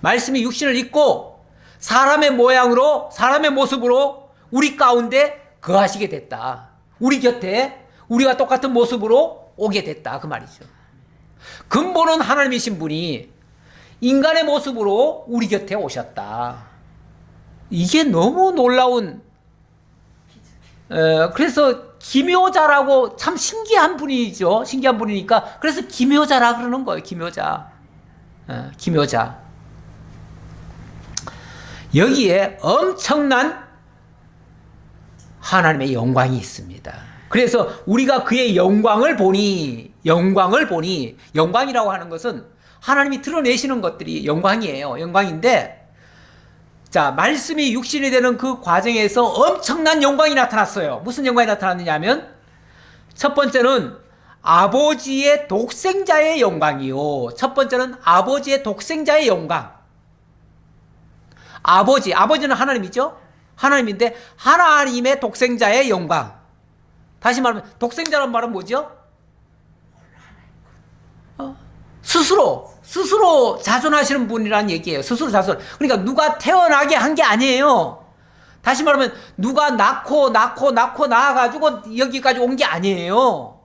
말씀이 육신을 입고 사람의 모양으로 사람의 모습으로 우리 가운데 거하시게 됐다. 우리 곁에 우리가 똑같은 모습으로 오게 됐다 그 말이죠. 근본은 하나님이신 분이 인간의 모습으로 우리 곁에 오셨다. 이게 너무 놀라운 그래서 기묘자라고 참 신기한 분이죠. 신기한 분이니까 그래서 기묘자라 그러는 거예요. 기묘자. 기묘자. 여기에 엄청난 하나님의 영광이 있습니다. 그래서 우리가 그의 영광을 보니 영광이라고 하는 것은 하나님이 드러내시는 것들이 영광이에요. 영광인데 자, 말씀이 육신이 되는 그 과정에서 엄청난 영광이 나타났어요. 무슨 영광이 나타났느냐 하면 첫 번째는 아버지의 독생자의 영광이요. 첫 번째는 아버지의 독생자의 영광. 아버지는 하나님이죠. 하나님인데 하나님의 독생자의 영광. 다시 말하면 독생자란 말은 뭐죠? 스스로 자존하시는 분이라는 얘기예요. 스스로 자존. 그러니까 누가 태어나게 한 게 아니에요. 다시 말하면 누가 낳고 낳아가지고 여기까지 온 게 아니에요.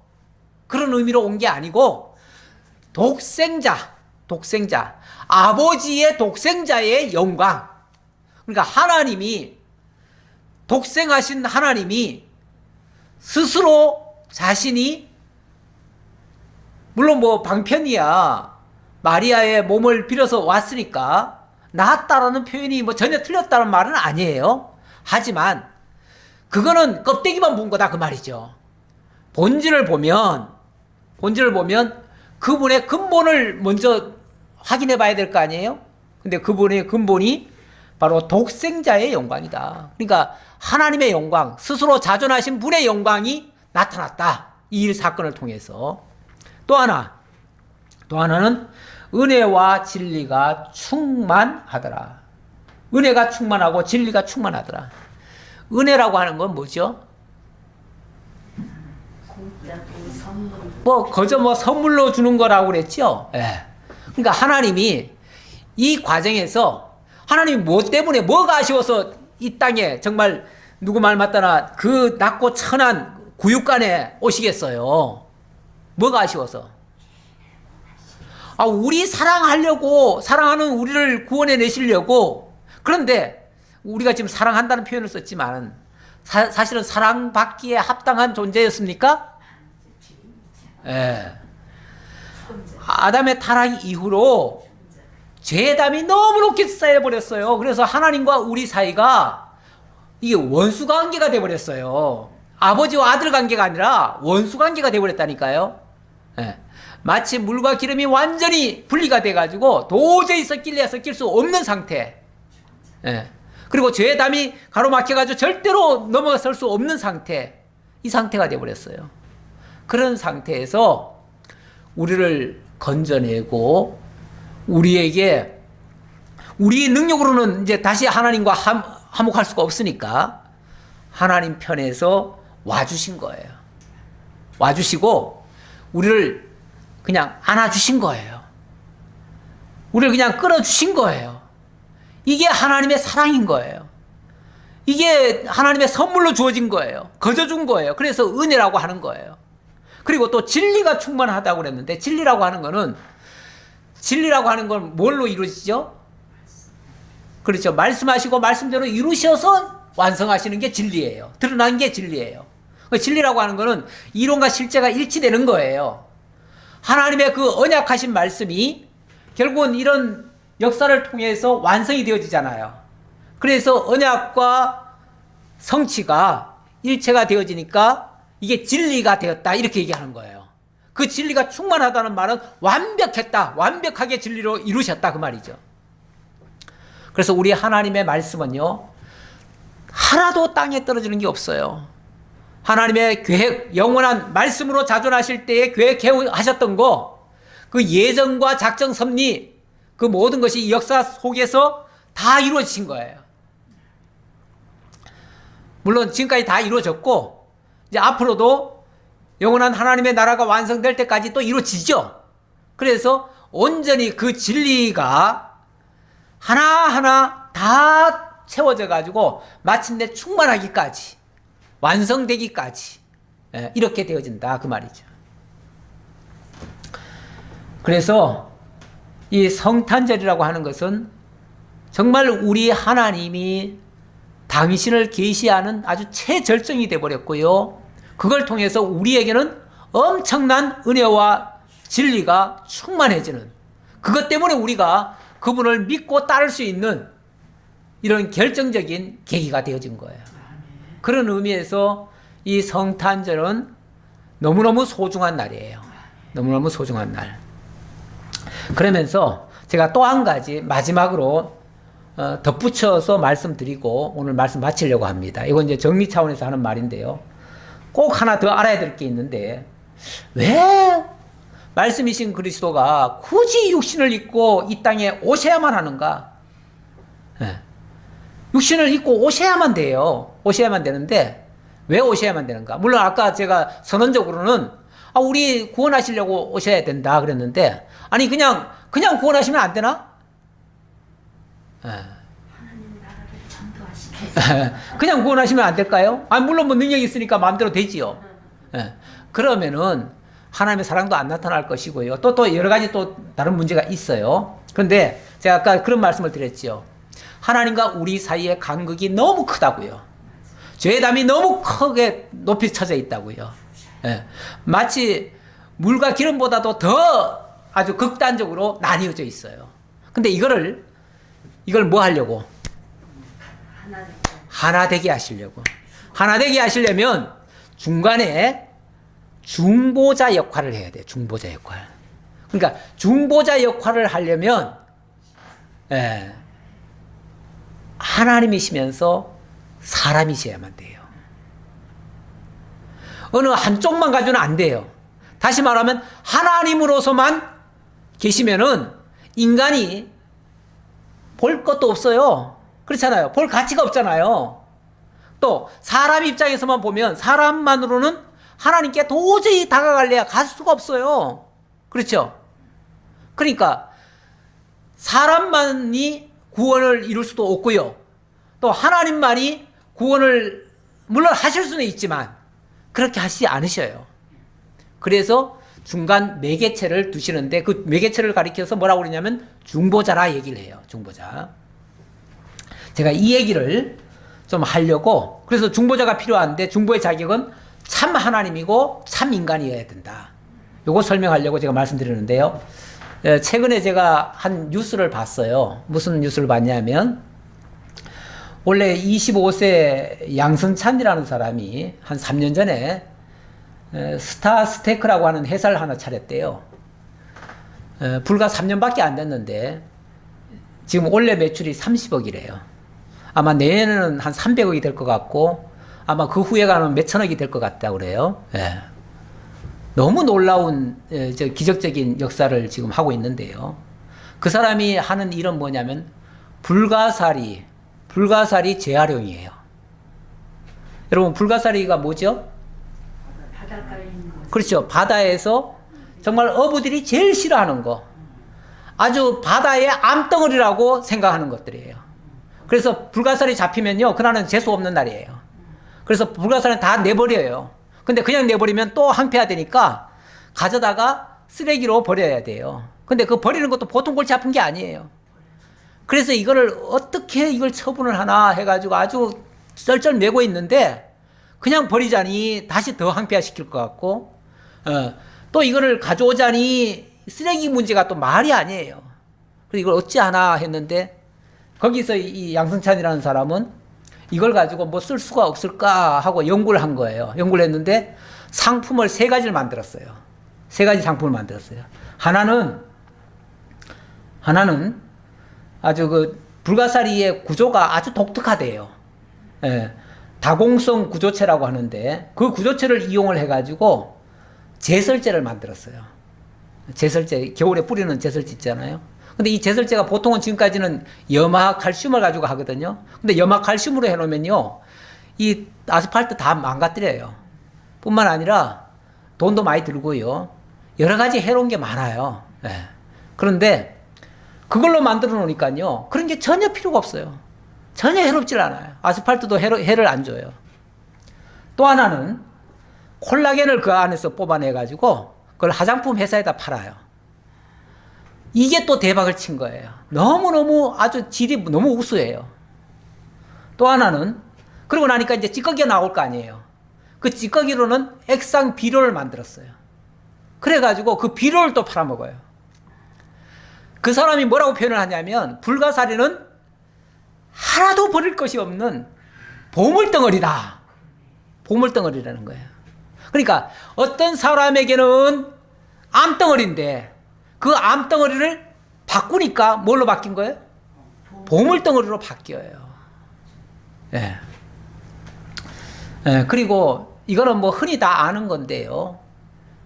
그런 의미로 온 게 아니고 독생자, 아버지의 독생자의 영광. 그러니까 하나님이 독생하신 하나님이 스스로 자신이 물론 뭐 방편이야 마리아의 몸을 빌어서 왔으니까 낳았다라는 표현이 뭐 전혀 틀렸다는 말은 아니에요. 하지만 그거는 껍데기만 본 거다 그 말이죠. 본질을 보면 그분의 근본을 먼저 확인해 봐야 될 거 아니에요. 근데 그분의 근본이 바로 독생자의 영광이다. 그러니까 하나님의 영광, 스스로 자존하신 분의 영광이 나타났다. 이 일 사건을 통해서. 또 하나는 은혜와 진리가 충만하더라. 은혜가 충만하고 진리가 충만하더라. 은혜라고 하는 건 뭐죠? 그저 선물로 주는 거라고 그랬죠? 예. 그러니까 하나님이 이 과정에서 하나님이 뭐 때문에 뭐가 아쉬워서 이 땅에 정말 누구 말 맞다나 그 낮고 천한 구육간에 오시겠어요? 뭐가 아쉬워서? 우리 사랑하려고, 사랑하는 우리를 구원해 내시려고. 그런데 우리가 지금 사랑한다는 표현을 썼지만 사실은 사랑받기에 합당한 존재였습니까? 예. 아담의 타락 이후로 죄담이 너무 높게 쌓여버렸어요. 그래서 하나님과 우리 사이가 이게 원수 관계가 돼버렸어요. 아버지와 아들 관계가 아니라 원수 관계가 돼버렸다니까요. 예. 마치 물과 기름이 완전히 분리가 돼가지고 도저히 섞일 수 없는 상태. 예. 그리고 죄담이 가로막혀가지고 절대로 넘어설 수 없는 상태. 이 상태가 돼버렸어요. 그런 상태에서 우리를 건져내고 우리에게 우리 능력으로는 이제 다시 하나님과 화목할 수가 없으니까 하나님 편에서 와주신 거예요. 와주시고 우리를 그냥 안아주신 거예요. 우리를 그냥 끌어주신 거예요. 이게 하나님의 사랑인 거예요. 이게 하나님의 선물로 주어진 거예요. 거저준 거예요. 그래서 은혜라고 하는 거예요. 그리고 또 진리가 충만하다고 그랬는데 진리라고 하는 건 뭘로 이루어지죠? 그렇죠. 말씀하시고 말씀대로 이루셔서 완성하시는 게 진리예요. 드러난 게 진리예요. 진리라고 하는 거는 이론과 실제가 일치되는 거예요. 하나님의 그 언약하신 말씀이 결국은 이런 역사를 통해서 완성이 되어지잖아요. 그래서 언약과 성취가 일체가 되어지니까 이게 진리가 되었다 이렇게 얘기하는 거예요. 그 진리가 충만하다는 말은 완벽했다, 완벽하게 진리로 이루셨다 그 말이죠. 그래서 우리 하나님의 말씀은요 하나도 땅에 떨어지는 게 없어요. 하나님의 계획, 영원한 말씀으로 자존하실 때에 계획하셨던 거, 그 예정과 작정 섭리, 그 모든 것이 이 역사 속에서 다 이루어지신 거예요. 물론 지금까지 다 이루어졌고 이제 앞으로도 영원한 하나님의 나라가 완성될 때까지 또 이루어지죠. 그래서 온전히 그 진리가 하나하나 다 채워져 가지고 마침내 충만하기까지 완성되기까지 이렇게 되어진다 그 말이죠. 그래서 이 성탄절이라고 하는 것은 정말 우리 하나님이 당신을 계시하는 아주 최절정이 되어버렸고요. 그걸 통해서 우리에게는 엄청난 은혜와 진리가 충만해지는, 그것 때문에 우리가 그분을 믿고 따를 수 있는 이런 결정적인 계기가 되어진 거예요. 그런 의미에서 이 성탄절은 너무너무 소중한 날이에요. 너무너무 소중한 날. 그러면서 제가 또 한 가지 마지막으로 덧붙여서 말씀드리고 오늘 말씀 마치려고 합니다. 이건 이제 정리 차원에서 하는 말인데요. 꼭 하나 더 알아야 될 게 있는데, 왜 말씀이신 그리스도가 굳이 육신을 입고 이 땅에 오셔야만 하는가? 육신을 입고 오셔야만 돼요. 오셔야만 되는데 왜 오셔야만 되는가? 물론 아까 제가 선언적으로는 우리 구원하시려고 오셔야 된다 그랬는데, 아니 그냥 구원하시면 안 되나? 하나님 나라를 전도하시겠어요. 그냥 구원하시면 안 될까요? 물론 뭐 능력이 있으니까 마음대로 되지요. 그러면은 하나님의 사랑도 안 나타날 것이고요. 또 여러 가지 또 다른 문제가 있어요. 그런데 제가 아까 그런 말씀을 드렸죠. 하나님과 우리 사이의 간극이 너무 크다고요. 죄담이 너무 크게 높이 쳐져 있다고요. 마치 물과 기름보다도 더 아주 극단적으로 나뉘어져 있어요. 근데 이걸 뭐 하려고? 하나 되게 하시려고. 하나 되게 하시려면 중간에 중보자 역할을 해야 돼요. 중보자 역할. 그러니까 중보자 역할을 하려면 하나님이시면서 사람이셔야만 돼요. 어느 한쪽만 가지고는 안 돼요. 다시 말하면 하나님으로서만 계시면은 인간이 볼 것도 없어요. 그렇잖아요. 볼 가치가 없잖아요. 또 사람 입장에서만 보면 사람만으로는 하나님께 도저히 다가갈래야 갈 수가 없어요. 그렇죠? 그러니까 사람만이 구원을 이룰 수도 없고요. 또 하나님만이 구원을 물론 하실 수는 있지만 그렇게 하시지 않으셔요. 그래서 중간 매개체를 두시는데 그 매개체를 가리켜서 뭐라고 그러냐면 중보자라 얘기를 해요. 중보자. 제가 이 얘기를 좀 하려고 그래서 중보자가 필요한데 중보의 자격은 참 하나님이고 참 인간이어야 된다. 요거 설명하려고 제가 말씀드리는데요. 최근에 제가 한 뉴스를 봤어요. 무슨 뉴스를 봤냐면 원래 25세 양승찬이라는 사람이 한 3년 전에 스타스테이크라고 하는 회사를 하나 차렸대요. 불과 3년밖에 안 됐는데 지금 올해 매출이 30억이래요. 아마 내년에는 한 300억이 될 것 같고 아마 그 후에 가면 몇천억이 될 것 같다고 그래요. 예. 너무 놀라운 기적적인 역사를 지금 하고 있는데요. 그 사람이 하는 일은 뭐냐면 불가사리 재활용이에요. 여러분 불가사리가 뭐죠? 바닷가에 있는 거. 그렇죠. 바다에서 정말 어부들이 제일 싫어하는 거. 아주 바다의 암덩어리라고 생각하는 것들이에요. 그래서 불가사리 잡히면요. 그날은 재수 없는 날이에요. 그래서 불가사리 다 내버려요. 근데 그냥 내버리면 또 항폐화되니까 가져다가 쓰레기로 버려야 돼요. 근데 그 버리는 것도 보통 골치 아픈 게 아니에요. 그래서 이거를 어떻게 이걸 처분을 하나 해가지고 아주 쩔쩔매고 있는데 그냥 버리자니 다시 더 항폐화시킬 것 같고 또 이거를 가져오자니 쓰레기 문제가 또 말이 아니에요. 그래서 이걸 어찌하나 했는데 거기서 이 양승찬이라는 사람은 이걸 가지고 뭐 쓸 수가 없을까 하고 연구를 한 거예요. 연구를 했는데 상품을 3가지를 만들었어요. 3가지 상품을 만들었어요. 하나는 아주 그 불가사리의 구조가 아주 독특하대요. 예, 다공성 구조체라고 하는데 그 구조체를 이용을 해가지고 제설제를 만들었어요. 제설제, 겨울에 뿌리는 제설제 있잖아요. 근데 이 제설제가 보통은 지금까지는 염화칼슘을 가지고 하거든요. 근데 염화칼슘으로 해놓으면요, 이 아스팔트 다 망가뜨려요. 뿐만 아니라 돈도 많이 들고요. 여러 가지 해로운 게 많아요. 예. 그런데 그걸로 만들어 놓으니까요, 그런 게 전혀 필요가 없어요. 전혀 해롭질 않아요. 아스팔트도 해를 안 줘요. 또 하나는 콜라겐을 그 안에서 뽑아내가지고 그걸 화장품 회사에다 팔아요. 이게 또 대박을 친 거예요. 너무너무 아주 질이 너무 우수해요. 또 하나는 그러고 나니까 이제 찌꺼기가 나올 거 아니에요. 그 찌꺼기로는 액상 비료를 만들었어요. 그래가지고 그 비료를 또 팔아먹어요. 그 사람이 뭐라고 표현을 하냐면 불가사리는 하나도 버릴 것이 없는 보물덩어리다. 보물덩어리라는 거예요. 그러니까 어떤 사람에게는 암덩어리인데 그 암덩어리를 바꾸니까 뭘로 바뀐 거예요? 보물덩어리로 바뀌어요. 예. 예, 그리고 이거는 뭐 흔히 다 아는 건데요.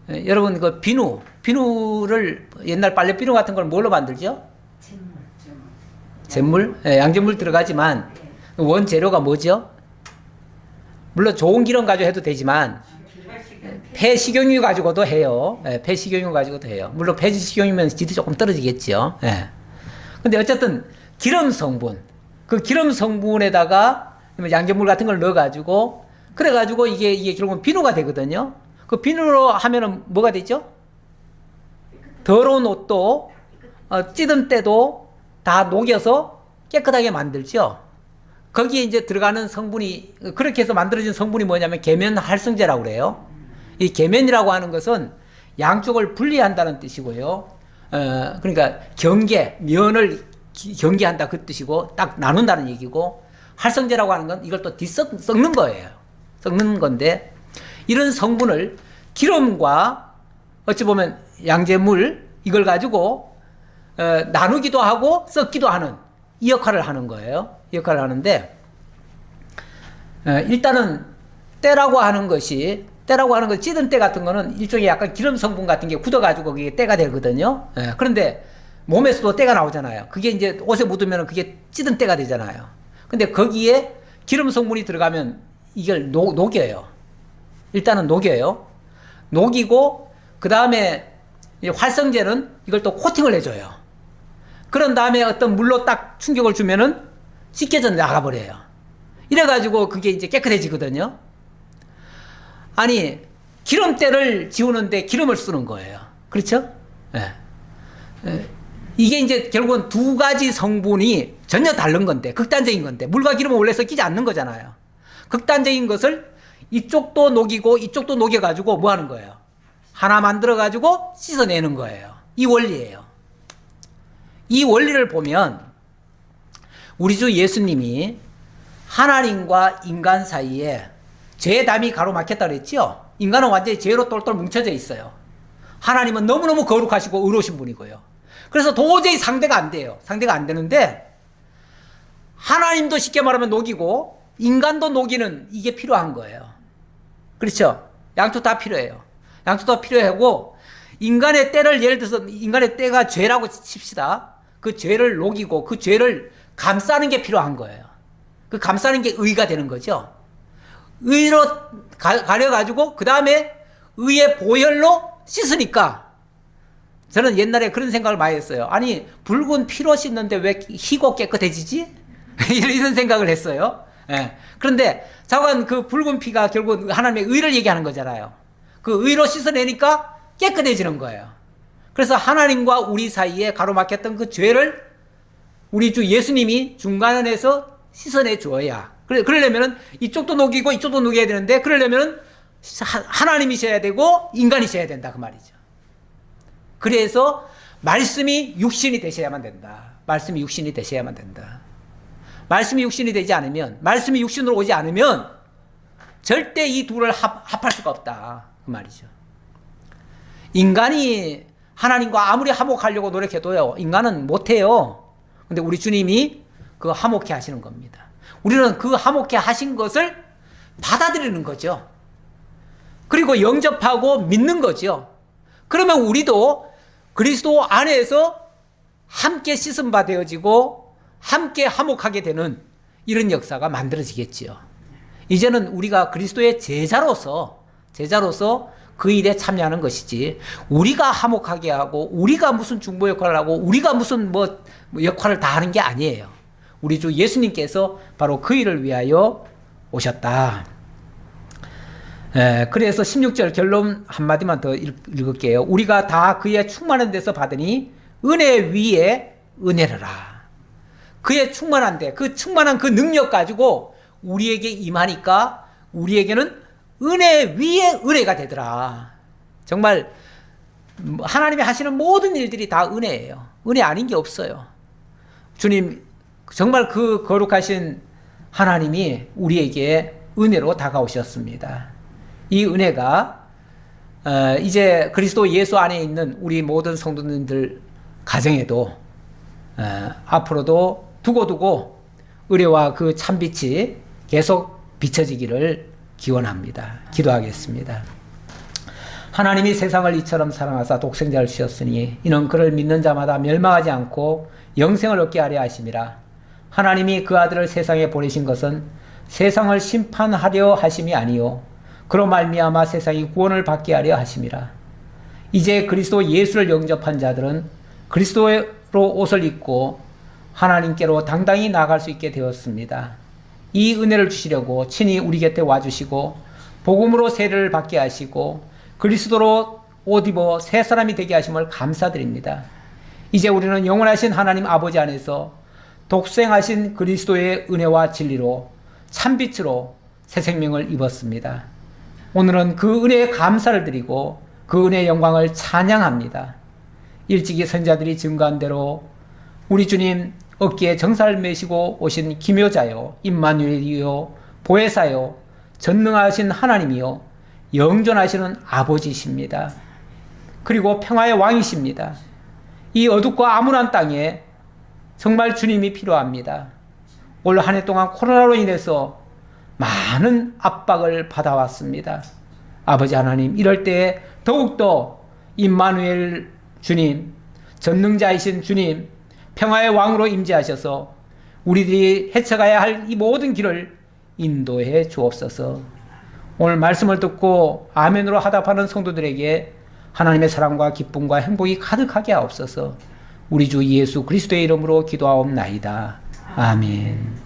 예, 여러분 그 비누를 옛날 빨래 비누 같은 걸 뭘로 만들죠? 잿물? 예, 양잿물 들어가지만 원재료가 뭐죠? 물론 좋은 기름 가지고 해도 되지만 폐식용유 가지고도 해요. 예, 폐식용유 가지고도 해요. 물론 폐식용유면 질이 조금 떨어지겠죠. 예. 근데 어쨌든 기름 성분, 그 기름 성분에다가 양잿물 같은 걸 넣어가지고 그래가지고 이게 결국은 비누가 되거든요. 그 비누로 하면은 뭐가 되죠? 더러운 옷도 찌든 때도 다 녹여서 깨끗하게 만들죠. 거기에 이제 들어가는 성분이 그렇게 해서 만들어진 성분이 뭐냐면 계면 활성제라고 그래요. 이 계면이라고 하는 것은 양쪽을 분리한다는 뜻이고요. 그러니까 면을 경계한다 그 뜻이고 딱 나눈다는 얘기고 활성제라고 하는 건 이걸 또 썩는 거예요. 썩는 건데 이런 성분을 기름과 어찌 보면 양잿물 이걸 가지고 나누기도 하고 썩기도 하는 이 역할을 하는 거예요. 이 역할을 하는데 일단은 때라고 하는 거 찌든 때 같은 거는 일종의 약간 기름 성분 같은 게 굳어가지고 그게 때가 되거든요. 그런데 몸에서도 때가 나오잖아요. 그게 이제 옷에 묻으면 그게 찌든 때가 되잖아요. 근데 거기에 기름 성분이 들어가면 이걸 녹여요. 일단은 녹여요. 녹이고 그 다음에 활성제는 이걸 또 코팅을 해줘요. 그런 다음에 어떤 물로 딱 충격을 주면은 씻겨져 나가버려요. 이래가지고 그게 이제 깨끗해지거든요. 아니, 기름때를 지우는데 기름을 쓰는 거예요. 그렇죠? 예. 이게 이제 결국은 두 가지 성분이 전혀 다른 건데, 극단적인 건데, 물과 기름은 원래 섞이지 않는 거잖아요. 극단적인 것을 이쪽도 녹이고 이쪽도 녹여가지고 뭐 하는 거예요? 하나 만들어가지고 씻어내는 거예요. 이 원리예요. 이 원리를 보면 우리 주 예수님이 하나님과 인간 사이에 죄의 담이 가로막혔다 그랬죠? 인간은 완전히 죄로 똘똘 뭉쳐져 있어요. 하나님은 너무너무 거룩하시고 의로우신 분이고요. 그래서 도저히 상대가 안 돼요. 상대가 안 되는데 하나님도 쉽게 말하면 녹이고 인간도 녹이는 이게 필요한 거예요. 그렇죠? 양쪽 다 필요해요. 양쪽 다 필요하고 인간의 때를 예를 들어서 인간의 때가 죄라고 칩시다. 그 죄를 녹이고 그 죄를 감싸는 게 필요한 거예요. 그 감싸는 게 의가 되는 거죠. 의로 가려가지고 그 다음에 의의 보혈로 씻으니까 저는 옛날에 그런 생각을 많이 했어요. 아니 붉은 피로 씻는데 왜 희고 깨끗해지지? 이런 생각을 했어요. 예. 그런데 자관 그 붉은 피가 결국 하나님의 의를 얘기하는 거잖아요. 그 의로 씻어내니까 깨끗해지는 거예요. 그래서 하나님과 우리 사이에 가로막혔던 그 죄를 우리 주 예수님이 중간에서 씻어내 주어야. 그러려면은 이쪽도 녹이고 이쪽도 녹여야 되는데 그러려면은 하나님이셔야 되고 인간이셔야 된다 그 말이죠. 그래서 말씀이 육신이 되셔야만 된다. 말씀이 육신이 되셔야만 된다. 말씀이 육신이 되지 않으면, 말씀이 육신으로 오지 않으면 절대 이 둘을 합할 수가 없다 그 말이죠. 인간이 하나님과 아무리 화목하려고 노력해도요, 인간은 못해요. 근데 우리 주님이 그 화목해 하시는 겁니다. 우리는 그 화목해 하신 것을 받아들이는 거죠. 그리고 영접하고 믿는 거죠. 그러면 우리도 그리스도 안에서 함께 씻음 바 되어지고 함께 화목하게 되는 이런 역사가 만들어지겠지요. 이제는 우리가 그리스도의 제자로서 그 일에 참여하는 것이지 우리가 화목하게 하고 우리가 무슨 중보 역할을 하고 우리가 무슨 뭐 역할을 다 하는 게 아니에요. 우리 주 예수님께서 바로 그 일을 위하여 오셨다. 그래서 16절 결론 한마디만 더 읽을게요. 우리가 다 그의 충만한 데서 받으니 은혜 위에 은혜르라. 그의 충만한 데, 그 충만한 그 능력 가지고 우리에게 임하니까 우리에게는 은혜 위에 은혜가 되더라. 정말 하나님이 하시는 모든 일들이 다 은혜예요. 은혜 아닌 게 없어요. 주님 정말 그 거룩하신 하나님이 우리에게 은혜로 다가오셨습니다. 이 은혜가 이제 그리스도 예수 안에 있는 우리 모든 성도님들 가정에도 앞으로도 두고두고 은혜와 그 참빛이 계속 비춰지기를 기원합니다. 기도하겠습니다. 하나님이 세상을 이처럼 사랑하사 독생자를 주셨으니 이는 그를 믿는 자마다 멸망하지 않고 영생을 얻게 하려 하심이라. 하나님이 그 아들을 세상에 보내신 것은 세상을 심판하려 하심이 아니요 그로 말미암아 세상이 구원을 받게 하려 하심이라. 이제 그리스도 예수를 영접한 자들은 그리스도로 옷을 입고 하나님께로 당당히 나아갈 수 있게 되었습니다. 이 은혜를 주시려고 친히 우리 곁에 와주시고 복음으로 세례를 받게 하시고 그리스도로 옷 입어 새 사람이 되게 하심을 감사드립니다. 이제 우리는 영원하신 하나님 아버지 안에서 독생하신 그리스도의 은혜와 진리로 참빛으로 새 생명을 입었습니다. 오늘은 그 은혜에 감사를 드리고 그 은혜의 영광을 찬양합니다. 일찍이 선자들이 증거한 대로 우리 주님 어깨에 정사를 메시고 오신 기묘자요 임마누엘이요 보혜사요 전능하신 하나님이요 영존하시는 아버지십니다. 그리고 평화의 왕이십니다. 이 어둡고 암울한 땅에 정말 주님이 필요합니다. 올 한 해 동안 코로나로 인해서 많은 압박을 받아왔습니다. 아버지 하나님, 이럴 때에 더욱더 임마누엘 주님, 전능자이신 주님, 평화의 왕으로 임재하셔서 우리들이 헤쳐가야 할 이 모든 길을 인도해 주옵소서. 오늘 말씀을 듣고 아멘으로 화답하는 성도들에게 하나님의 사랑과 기쁨과 행복이 가득하게 하옵소서. 우리 주 예수 그리스도의 이름으로 기도하옵나이다. 아멘.